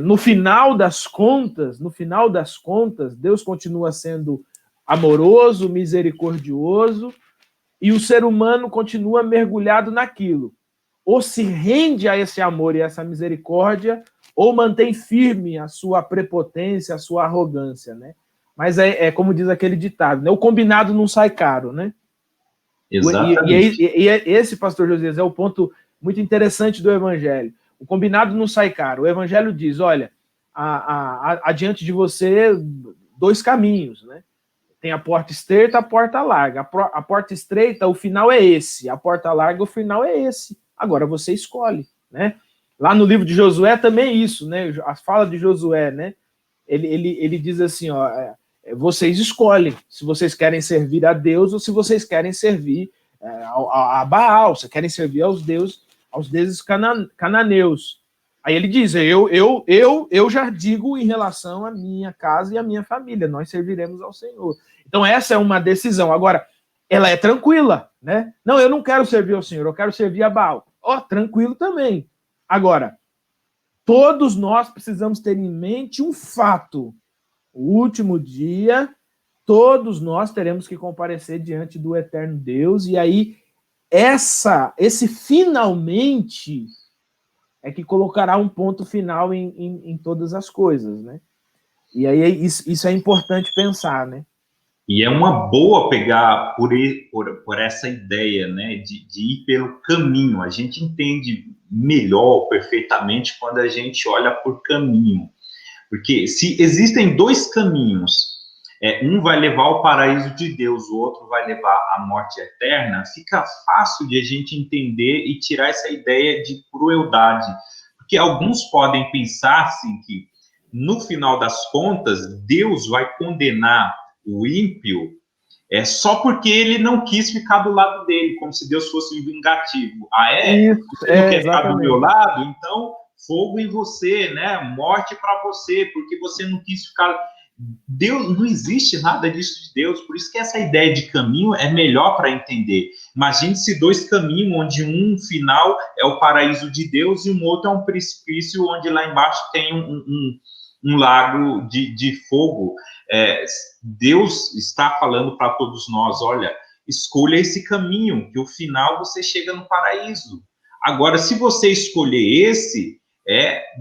no final das contas, Deus continua sendo amoroso, misericordioso, e o ser humano continua mergulhado naquilo. Ou se rende a esse amor e a essa misericórdia, ou mantém firme a sua prepotência, a sua arrogância, né? Mas é como diz aquele ditado, né? O combinado não sai caro, né? Exatamente. E esse, pastor Josias, é o ponto muito interessante do evangelho. O combinado não sai caro. O evangelho diz, olha, adiante de você, dois caminhos, né? Tem a porta estreita, a porta larga. A porta estreita, o final é esse. A porta larga, o final é esse. Agora você escolhe, né? Lá no livro de Josué também é isso, né? A fala de Josué, né? Ele diz assim, ó, vocês escolhem se vocês querem servir a Deus ou se vocês querem servir a Baal, se querem servir aos deuses cananeus. Aí ele diz, eu já digo em relação à minha casa e à minha família, nós serviremos ao Senhor. Então essa é uma decisão. Agora, ela é tranquila, né? Não, eu não quero servir ao Senhor, eu quero servir a Baal. Tranquilo também. Agora, todos nós precisamos ter em mente um fato. O último dia, todos nós teremos que comparecer diante do eterno Deus, e aí esse finalmente é que colocará um ponto final em todas as coisas, né? E aí isso é importante pensar, né? E é uma boa pegar por essa ideia, né, de ir pelo caminho. A gente entende melhor, perfeitamente, quando a gente olha por caminho. Porque se existem dois caminhos, um vai levar ao paraíso de Deus, o outro vai levar à morte eterna, fica fácil de a gente entender e tirar essa ideia de crueldade. Porque alguns podem pensar assim que, no final das contas, Deus vai condenar o ímpio só porque ele não quis ficar do lado dele, como se Deus fosse um vingativo. Ah, é? Isso, Você não quer ficar do meu exatamente. lado? Então, fogo em você, né? Morte para você, porque você não quis ficar... Deus, não existe nada disso de Deus, por isso que essa ideia de caminho é melhor para entender. Imagine se dois caminhos, onde um final é o paraíso de Deus e um outro é um precipício, onde lá embaixo tem um lago de fogo. Deus está falando para todos nós, olha, escolha esse caminho, que o final você chega no paraíso. Agora, se você escolher esse,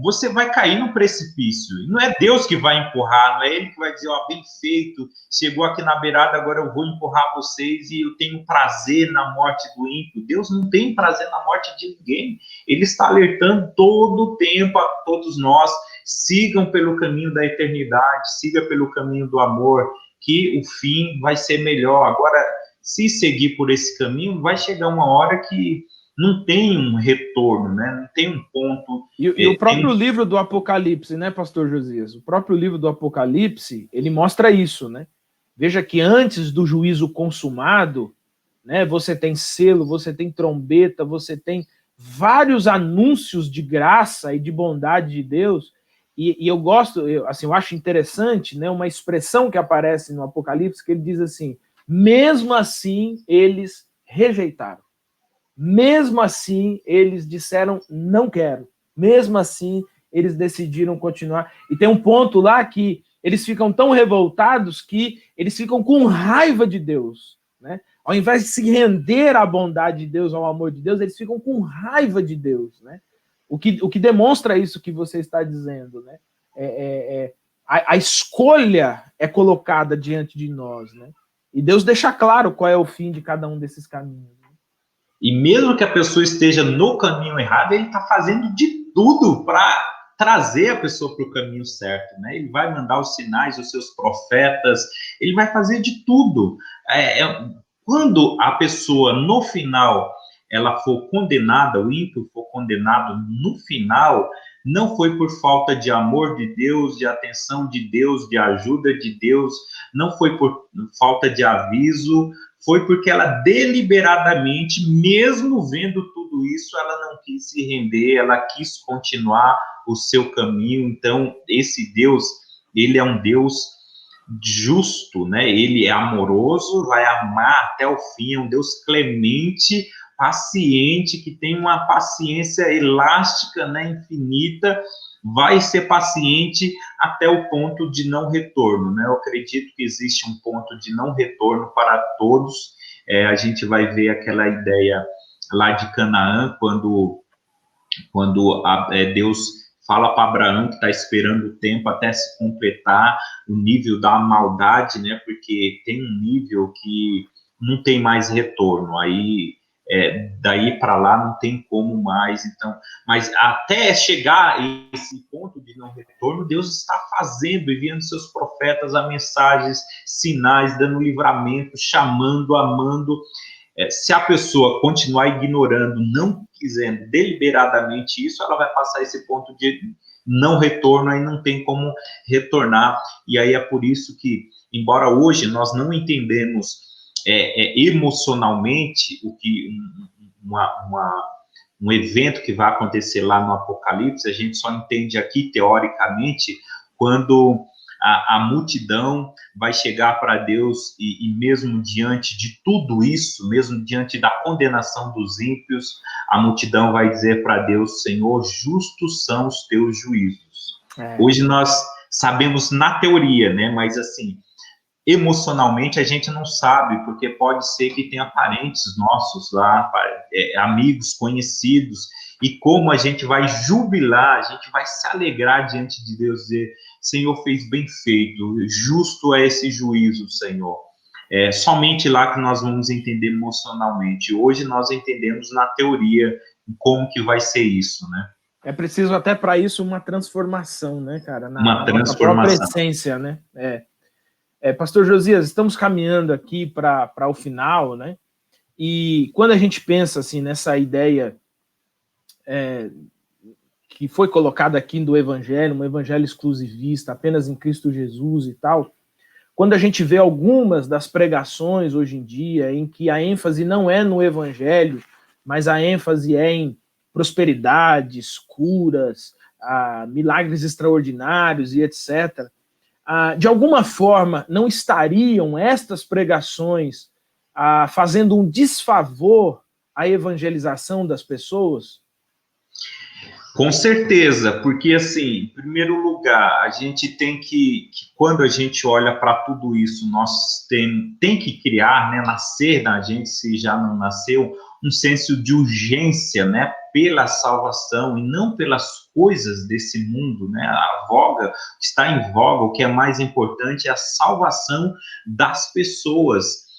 você vai cair no precipício. Não é Deus que vai empurrar, não é Ele que vai dizer, ó, bem feito, chegou aqui na beirada, agora eu vou empurrar vocês e eu tenho prazer na morte do ímpio. Deus não tem prazer na morte de ninguém. Ele está alertando todo o tempo a todos nós, sigam pelo caminho da eternidade, siga pelo caminho do amor, que o fim vai ser melhor. Agora, se seguir por esse caminho, vai chegar uma hora que não tem um retorno, né? Não tem um ponto... E o próprio livro do Apocalipse, né, pastor Josias? O próprio livro do Apocalipse, ele mostra isso, né? Veja que antes do juízo consumado, né, você tem selo, você tem trombeta, você tem vários anúncios de graça e de bondade de Deus. E eu gosto, eu acho interessante, né, uma expressão que aparece no Apocalipse, que ele diz assim, mesmo assim eles rejeitaram. Mesmo assim, eles disseram, não quero. Mesmo assim, eles decidiram continuar. E tem um ponto lá que eles ficam tão revoltados que eles ficam com raiva de Deus, né? Ao invés de se render à bondade de Deus, ao amor de Deus, eles ficam com raiva de Deus, né? O que demonstra isso que você está dizendo, né? A escolha é colocada diante de nós, né? E Deus deixa claro qual é o fim de cada um desses caminhos. E mesmo que a pessoa esteja no caminho errado, ele está fazendo de tudo para trazer a pessoa para o caminho certo, né? Ele vai mandar os sinais, os seus profetas, ele vai fazer de tudo. Quando a pessoa, no final, ela for condenada, o ímpio for condenado no final, não foi por falta de amor de Deus, de atenção de Deus, de ajuda de Deus, não foi por falta de aviso, foi porque ela deliberadamente, mesmo vendo tudo isso, ela não quis se render, ela quis continuar o seu caminho. Então, esse Deus, ele é um Deus justo, né? Ele é amoroso, vai amar até o fim, é um Deus clemente, paciente, que tem uma paciência elástica, né, infinita, vai ser paciente até o ponto de não retorno, né? Eu acredito que existe um ponto de não retorno para todos. A gente vai ver aquela ideia lá de Canaã, quando Deus fala para Abraão que está esperando o tempo até se completar o nível da maldade, né? Porque tem um nível que não tem mais retorno. Aí daí para lá não tem como mais. Então, mas até chegar a esse ponto de não retorno, Deus está fazendo, enviando seus profetas a mensagens, sinais, dando livramento, chamando, amando. Se a pessoa continuar ignorando, não quisendo deliberadamente isso, ela vai passar esse ponto de não retorno, aí não tem como retornar. E aí é por isso que, embora hoje nós não entendemos emocionalmente o que um evento que vai acontecer lá no Apocalipse, a gente só entende aqui teoricamente quando a multidão vai chegar para Deus e mesmo diante de tudo isso, mesmo diante da condenação dos ímpios, a multidão vai dizer para Deus, Senhor, justos são os teus juízos. Hoje nós sabemos na teoria, né, mas assim, emocionalmente a gente não sabe, porque pode ser que tenha parentes nossos lá, amigos, conhecidos, e como a gente vai jubilar, a gente vai se alegrar diante de Deus, dizer, Senhor fez bem feito, justo é esse juízo, Senhor. Somente lá que nós vamos entender emocionalmente. Hoje nós entendemos na teoria como que vai ser isso, né? É preciso até para isso uma transformação, né, cara? Uma nossa própria transformação. essência, né? Pastor Josias, estamos caminhando aqui para o final, né? E quando a gente pensa assim nessa ideia que foi colocada aqui do evangelho, um evangelho exclusivista, apenas em Cristo Jesus e tal, quando a gente vê algumas das pregações hoje em dia, em que a ênfase não é no evangelho, mas a ênfase é em prosperidades, curas, milagres extraordinários e etc., de alguma forma não estariam estas pregações fazendo um desfavor à evangelização das pessoas? Com certeza, porque assim, em primeiro lugar, a gente tem que quando a gente olha para tudo isso, nós tem que criar, né, nascer na gente, se já não nasceu, um senso de urgência, né, pela salvação e não pelas coisas desse mundo, né, que está em voga, o que é mais importante é a salvação das pessoas.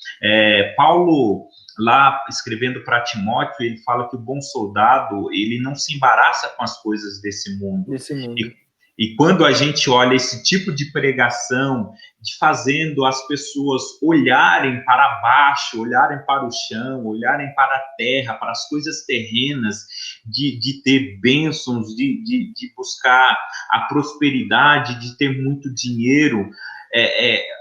Paulo, lá escrevendo para Timóteo, ele fala que o bom soldado, ele não se embaraça com as coisas desse mundo. E quando a gente olha esse tipo de pregação, de fazendo as pessoas olharem para baixo, olharem para o chão, olharem para a terra, para as coisas terrenas, de ter bênçãos, de buscar a prosperidade, de ter muito dinheiro,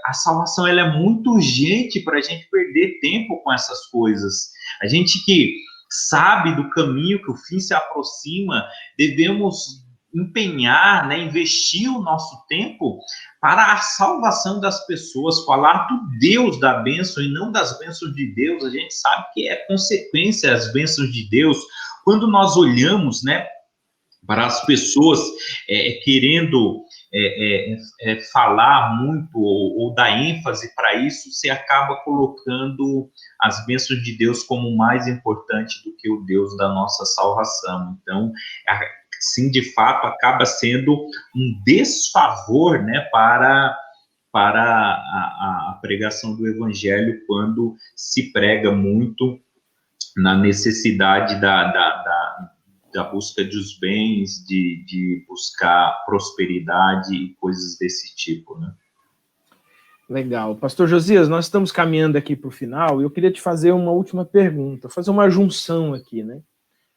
a salvação ela é muito urgente para a gente perder tempo com essas coisas. A gente que sabe do caminho, que o fim se aproxima, devemos empenhar, né, investir o nosso tempo para a salvação das pessoas, falar do Deus da bênção e não das bênçãos de Deus. A gente sabe que é consequência as bênçãos de Deus. Quando nós olhamos, né, para as pessoas querendo falar muito ou dar ênfase para isso, você acaba colocando as bênçãos de Deus como mais importante do que o Deus da nossa salvação. Então, sim, de fato, acaba sendo um desfavor, né, para a pregação do Evangelho, quando se prega muito na necessidade da busca dos bens, de buscar prosperidade e coisas desse tipo, né? Legal. Pastor Josias, nós estamos caminhando aqui para o final e eu queria te fazer uma última pergunta, fazer uma junção aqui, né?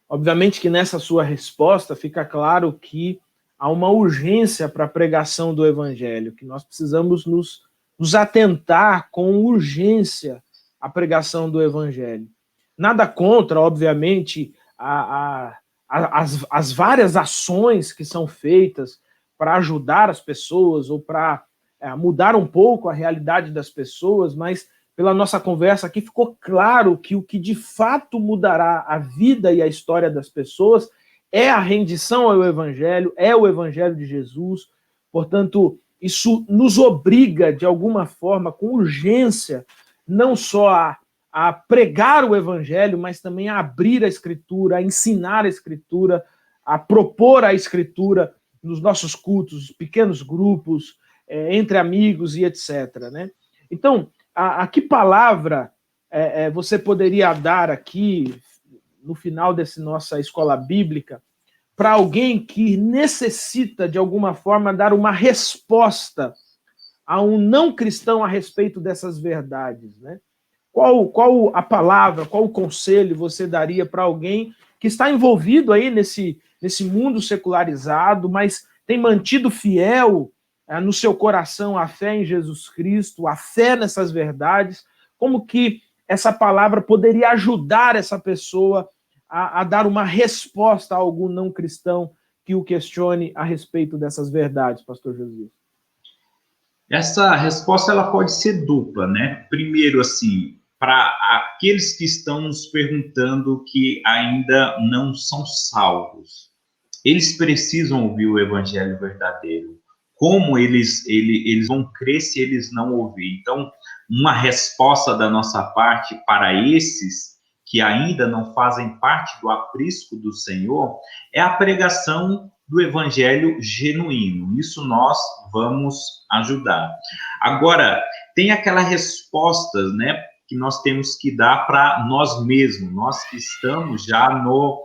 Obviamente que nessa sua resposta fica claro que há uma urgência para a pregação do Evangelho, que nós precisamos nos atentar com urgência à pregação do Evangelho. Nada contra, obviamente, as várias ações que são feitas para ajudar as pessoas ou para mudar um pouco a realidade das pessoas, mas pela nossa conversa aqui ficou claro que o que de fato mudará a vida e a história das pessoas é a rendição ao Evangelho, é o Evangelho de Jesus. Portanto, isso nos obriga, de alguma forma, com urgência, não só a pregar o Evangelho, mas também a abrir a Escritura, a ensinar a Escritura, a propor a Escritura nos nossos cultos, pequenos grupos, entre amigos e etc. Né? Então, a que palavra você poderia dar aqui, no final dessa nossa escola bíblica, para alguém que necessita, de alguma forma, dar uma resposta a um não cristão a respeito dessas verdades, né? Qual a palavra, qual o conselho você daria para alguém que está envolvido aí nesse mundo secularizado, mas tem mantido fiel no seu coração a fé em Jesus Cristo, a fé nessas verdades? Como que essa palavra poderia ajudar essa pessoa a dar uma resposta a algum não cristão que o questione a respeito dessas verdades, pastor Josias? Essa resposta ela pode ser dupla, né? Primeiro, assim, para aqueles que estão nos perguntando que ainda não são salvos, eles precisam ouvir o evangelho verdadeiro. Como eles vão crer se eles não ouvirem? Então, uma resposta da nossa parte para esses que ainda não fazem parte do aprisco do Senhor é a pregação do evangelho genuíno. Isso nós vamos ajudar. Agora, tem aquela resposta, né, que nós temos que dar para nós mesmos, nós que estamos já no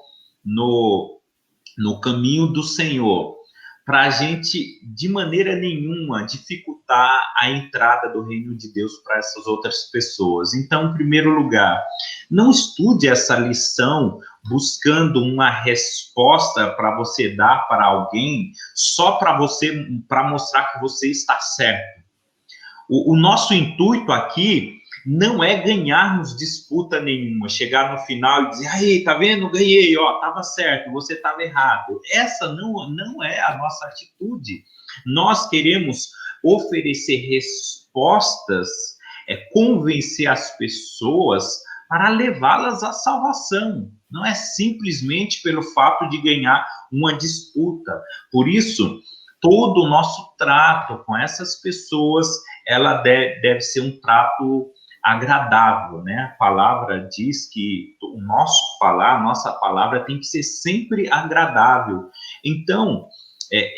caminho do Senhor, para a gente, de maneira nenhuma, dificultar a entrada do reino de Deus para essas outras pessoas. Então, em primeiro lugar, não estude essa lição buscando uma resposta para você dar para alguém, só para mostrar que você está certo. O nosso intuito aqui não é ganharmos disputa nenhuma, chegar no final e dizer, aí, tá vendo? Ganhei, ó, tava certo, você estava errado. Essa não é a nossa atitude. Nós queremos oferecer respostas, convencer as pessoas para levá-las à salvação. Não é simplesmente pelo fato de ganhar uma disputa. Por isso, todo o nosso trato com essas pessoas, ela deve ser um trato agradável, né? A palavra diz que o nosso falar, a nossa palavra tem que ser sempre agradável. Então,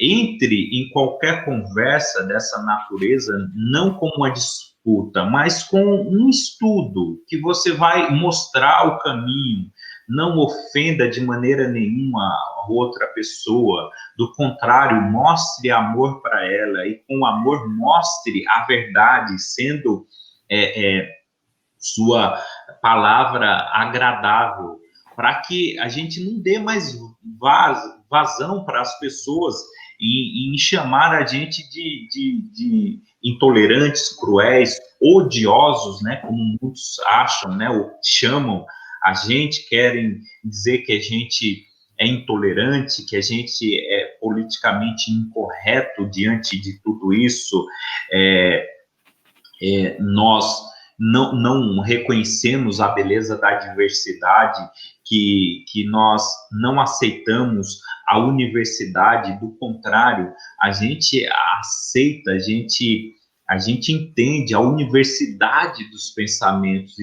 entre em qualquer conversa dessa natureza, não com uma disputa, mas com um estudo, que você vai mostrar o caminho, não ofenda de maneira nenhuma a outra pessoa, do contrário, mostre amor para ela, e com amor mostre a verdade, sendo sua palavra agradável, para que a gente não dê mais vazão para as pessoas em chamar a gente de intolerantes, cruéis, odiosos, né, como muitos acham, né, ou chamam a gente, querem dizer que a gente é intolerante, que a gente é politicamente incorreto diante de tudo isso. Nós não reconhecemos a beleza da diversidade, que nós não aceitamos a universidade, do contrário, a gente aceita, a gente entende a universidade dos pensamentos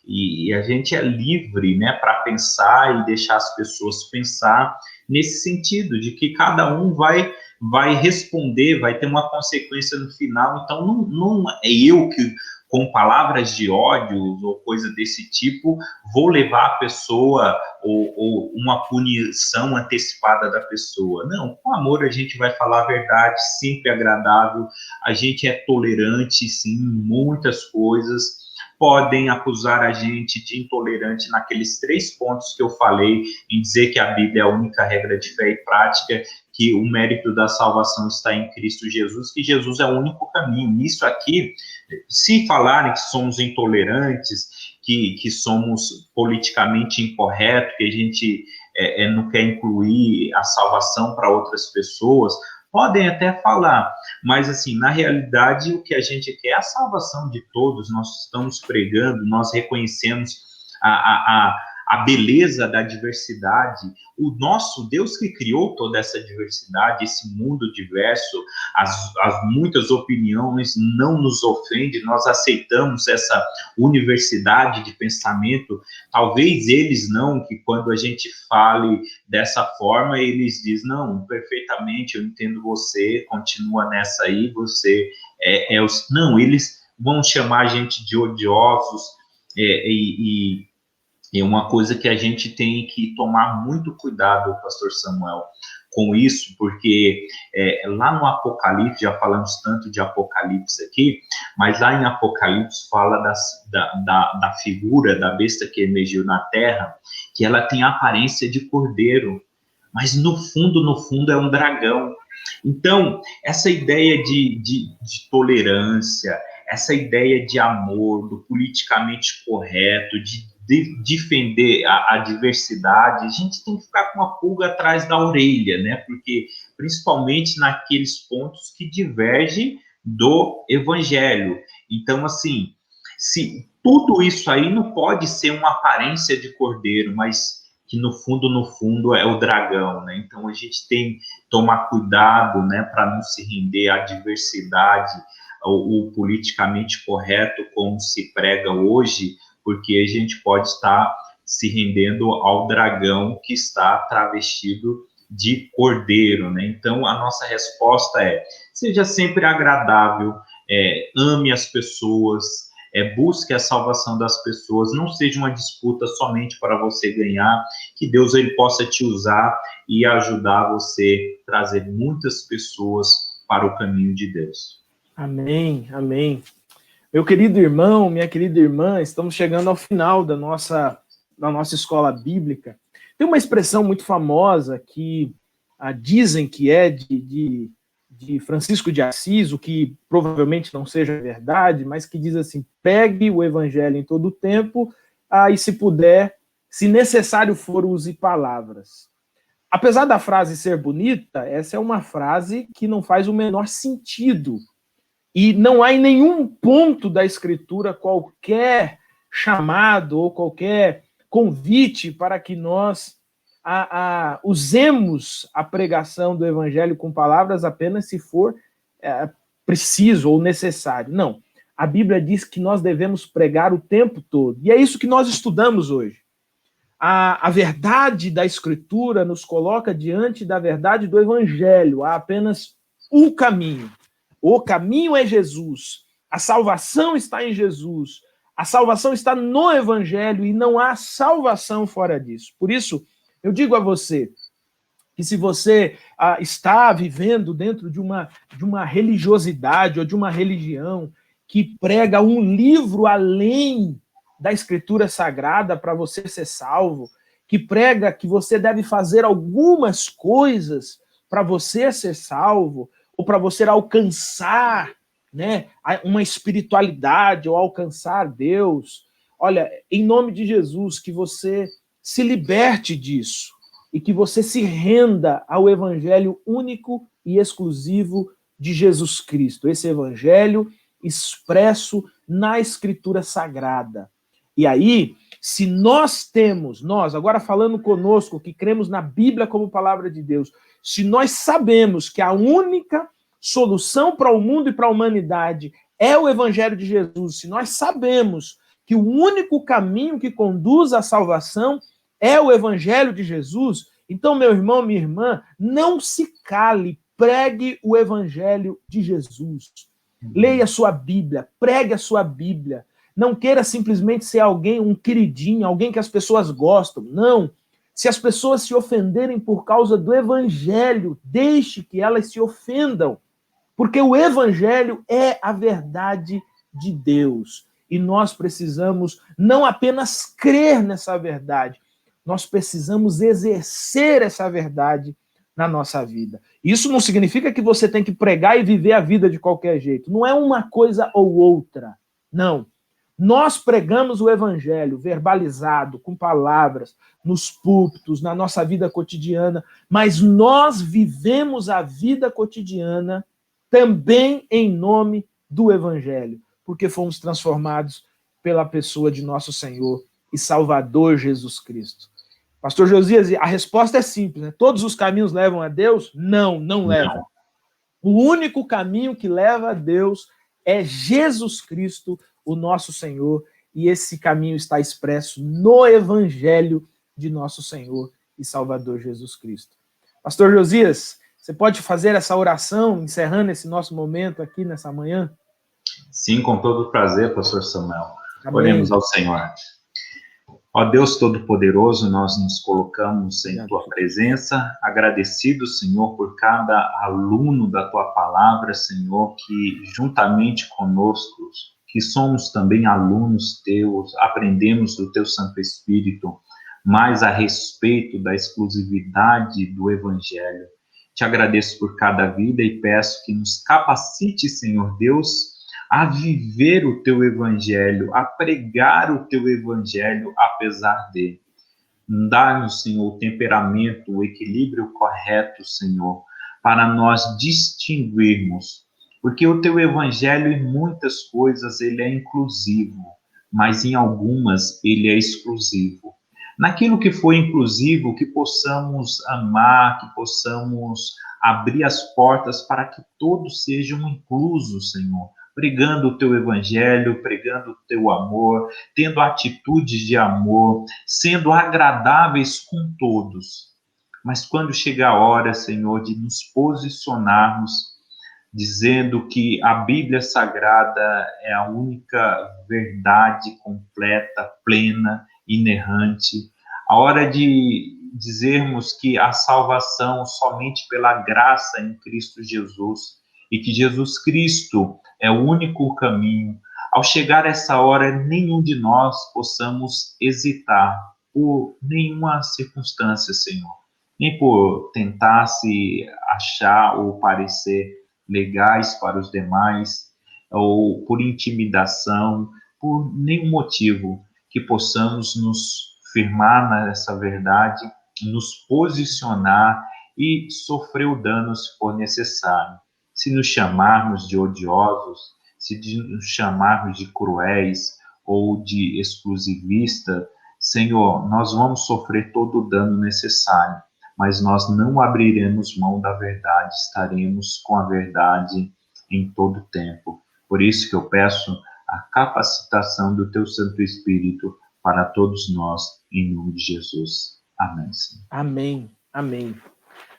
e a gente é livre, né, para pensar e deixar as pessoas pensar nesse sentido, de que cada um vai responder, vai ter uma consequência no final. Então, não é eu que, com palavras de ódio ou coisa desse tipo, vou levar a pessoa ou uma punição antecipada da pessoa. Não, com amor a gente vai falar a verdade, sempre agradável, a gente é tolerante, sim, em muitas coisas. Podem acusar a gente de intolerante naqueles 3 pontos que eu falei, em dizer que a Bíblia é a única regra de fé e prática, que o mérito da salvação está em Cristo Jesus, que Jesus é o único caminho. Nisso aqui, se falarem que somos intolerantes, que somos politicamente incorretos, que a gente não quer incluir a salvação para outras pessoas, podem até falar, mas assim, na realidade, o que a gente quer é a salvação de todos. Nós estamos pregando, nós reconhecemos a beleza da diversidade, o nosso Deus que criou toda essa diversidade, esse mundo diverso, as muitas opiniões não nos ofende, nós aceitamos essa universidade de pensamento. Talvez eles não, que quando a gente fale dessa forma, eles dizem, não, perfeitamente, eu entendo você, continua nessa aí, você não, eles vão chamar a gente de odiosos, é uma coisa que a gente tem que tomar muito cuidado, pastor Samuel, com isso, porque lá no Apocalipse, já falamos tanto de Apocalipse aqui, mas lá em Apocalipse fala da figura da besta que emergiu na terra, que ela tem a aparência de cordeiro, mas no fundo é um dragão. Então, essa ideia de tolerância, essa ideia de amor, do politicamente correto, de defender a diversidade, a gente tem que ficar com uma pulga atrás da orelha, né? Porque, principalmente naqueles pontos que divergem do evangelho. Então, assim, se tudo isso aí não pode ser uma aparência de cordeiro, mas que no fundo é o dragão, né? Então a gente tem que tomar cuidado, né, para não se render à diversidade, o politicamente correto, como se prega hoje, porque a gente pode estar se rendendo ao dragão que está travestido de cordeiro, né? Então, a nossa resposta seja sempre agradável, ame as pessoas, busque a salvação das pessoas, não seja uma disputa somente para você ganhar, que Deus ele possa te usar e ajudar você a trazer muitas pessoas para o caminho de Deus. Amém, amém. Meu querido irmão, minha querida irmã, estamos chegando ao final da nossa escola bíblica. Tem uma expressão muito famosa que dizem que é de Francisco de Assis, o que provavelmente não seja verdade, mas que diz assim: pegue o evangelho em todo o tempo, e se puder, se necessário for, use palavras. Apesar da frase ser bonita, essa é uma frase que não faz o menor sentido. E não há em nenhum ponto da Escritura qualquer chamado ou qualquer convite para que nós usemos a pregação do Evangelho com palavras apenas se for preciso ou necessário. Não. A Bíblia diz que nós devemos pregar o tempo todo. E é isso que nós estudamos hoje. A verdade da Escritura nos coloca diante da verdade do Evangelho. Há apenas um caminho. O caminho é Jesus. A salvação está em Jesus. A salvação está no Evangelho e não há salvação fora disso. Por isso, eu digo a você que se você está vivendo dentro de uma religiosidade ou de uma religião que prega um livro além da Escritura Sagrada para você ser salvo, que prega que você deve fazer algumas coisas para você ser salvo, ou para você alcançar, né, uma espiritualidade, ou alcançar Deus. Olha, em nome de Jesus, que você se liberte disso e que você se renda ao evangelho único e exclusivo de Jesus Cristo. Esse evangelho expresso na Escritura Sagrada. E aí, se nós agora falando conosco, que cremos na Bíblia como palavra de Deus, se nós sabemos que a única solução para o mundo e para a humanidade é o Evangelho de Jesus, se nós sabemos que o único caminho que conduz à salvação é o Evangelho de Jesus, então, meu irmão, minha irmã, não se cale, pregue o Evangelho de Jesus. Leia a sua Bíblia, pregue a sua Bíblia. Não queira simplesmente ser alguém, um queridinho, alguém que as pessoas gostam. Não. Se as pessoas se ofenderem por causa do Evangelho, deixe que elas se ofendam. Porque o Evangelho é a verdade de Deus. E nós precisamos não apenas crer nessa verdade, nós precisamos exercer essa verdade na nossa vida. Isso não significa que você tem que pregar e viver a vida de qualquer jeito. Não é uma coisa ou outra. Não. Nós pregamos o Evangelho verbalizado, com palavras, nos púlpitos, na nossa vida cotidiana, mas nós vivemos a vida cotidiana também em nome do Evangelho, porque fomos transformados pela pessoa de nosso Senhor e Salvador Jesus Cristo. Pastor Josias, a resposta é simples, né? Todos os caminhos levam a Deus? Não, não levam. O único caminho que leva a Deus é Jesus Cristo, o nosso Senhor, e esse caminho está expresso no Evangelho de nosso Senhor e Salvador Jesus Cristo. Pastor Josias, você pode fazer essa oração, encerrando esse nosso momento aqui nessa manhã? Sim, com todo prazer, pastor Samuel. Amém. Oremos ao Senhor. Ó Deus Todo-Poderoso, nós nos colocamos em Tua presença, agradecidos, Senhor, por cada aluno da Tua palavra, Senhor, que juntamente conosco, que somos também alunos Teus, aprendemos do Teu Santo Espírito mais a respeito da exclusividade do Evangelho. Te agradeço por cada vida e peço que nos capacite, Senhor Deus, a viver o Teu Evangelho, a pregar o Teu Evangelho apesar de. Dá-nos, Senhor, o temperamento, o equilíbrio correto, Senhor, para nós distinguirmos. Porque o Teu Evangelho, em muitas coisas, ele é inclusivo, mas em algumas ele é exclusivo. Naquilo que for inclusivo, que possamos amar, que possamos abrir as portas para que todos sejam inclusos, Senhor, pregando o Teu Evangelho, pregando o Teu amor, tendo atitudes de amor, sendo agradáveis com todos. Mas quando chega a hora, Senhor, de nos posicionarmos, dizendo que a Bíblia Sagrada é a única verdade completa, plena, inerrante, a hora de dizermos que a salvação somente pela graça em Cristo Jesus e que Jesus Cristo é o único caminho. Ao chegar essa hora, nenhum de nós possamos hesitar, por nenhuma circunstância, Senhor, nem por tentar se achar ou parecer legais para os demais, ou por intimidação, por nenhum motivo, que possamos nos firmar nessa verdade, nos posicionar e sofrer o dano se for necessário. Se nos chamarmos de odiosos, se nos chamarmos de cruéis ou de exclusivista, Senhor, nós vamos sofrer todo o dano necessário, mas nós não abriremos mão da verdade, estaremos com a verdade em todo o tempo. Por isso que eu peço a capacitação do Teu Santo Espírito para todos nós, em nome de Jesus. Amém, Senhor. Amém, amém.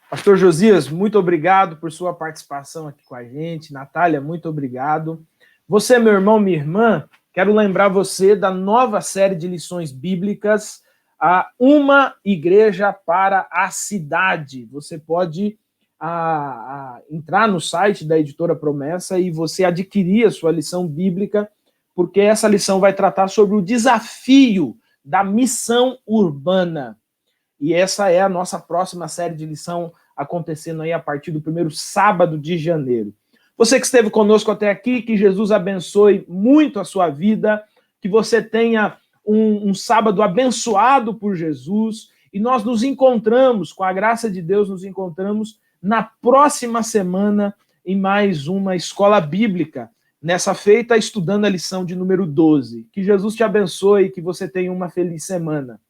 Pastor Josias, muito obrigado por sua participação aqui com a gente. Natália, muito obrigado. Você, meu irmão, minha irmã, quero lembrar você da nova série de lições bíblicas, a Uma Igreja para a Cidade. Você pode entrar no site da Editora Promessa e você adquirir a sua lição bíblica, porque essa lição vai tratar sobre o desafio da missão urbana. E essa é a nossa próxima série de lição, acontecendo aí a partir do primeiro sábado de janeiro. Você que esteve conosco até aqui, que Jesus abençoe muito a sua vida, que você tenha um sábado abençoado por Jesus, e nós nos encontramos, com a graça de Deus, nos encontramos na próxima semana em mais uma escola bíblica, nessa feita estudando a lição de número 12. Que Jesus te abençoe e que você tenha uma feliz semana.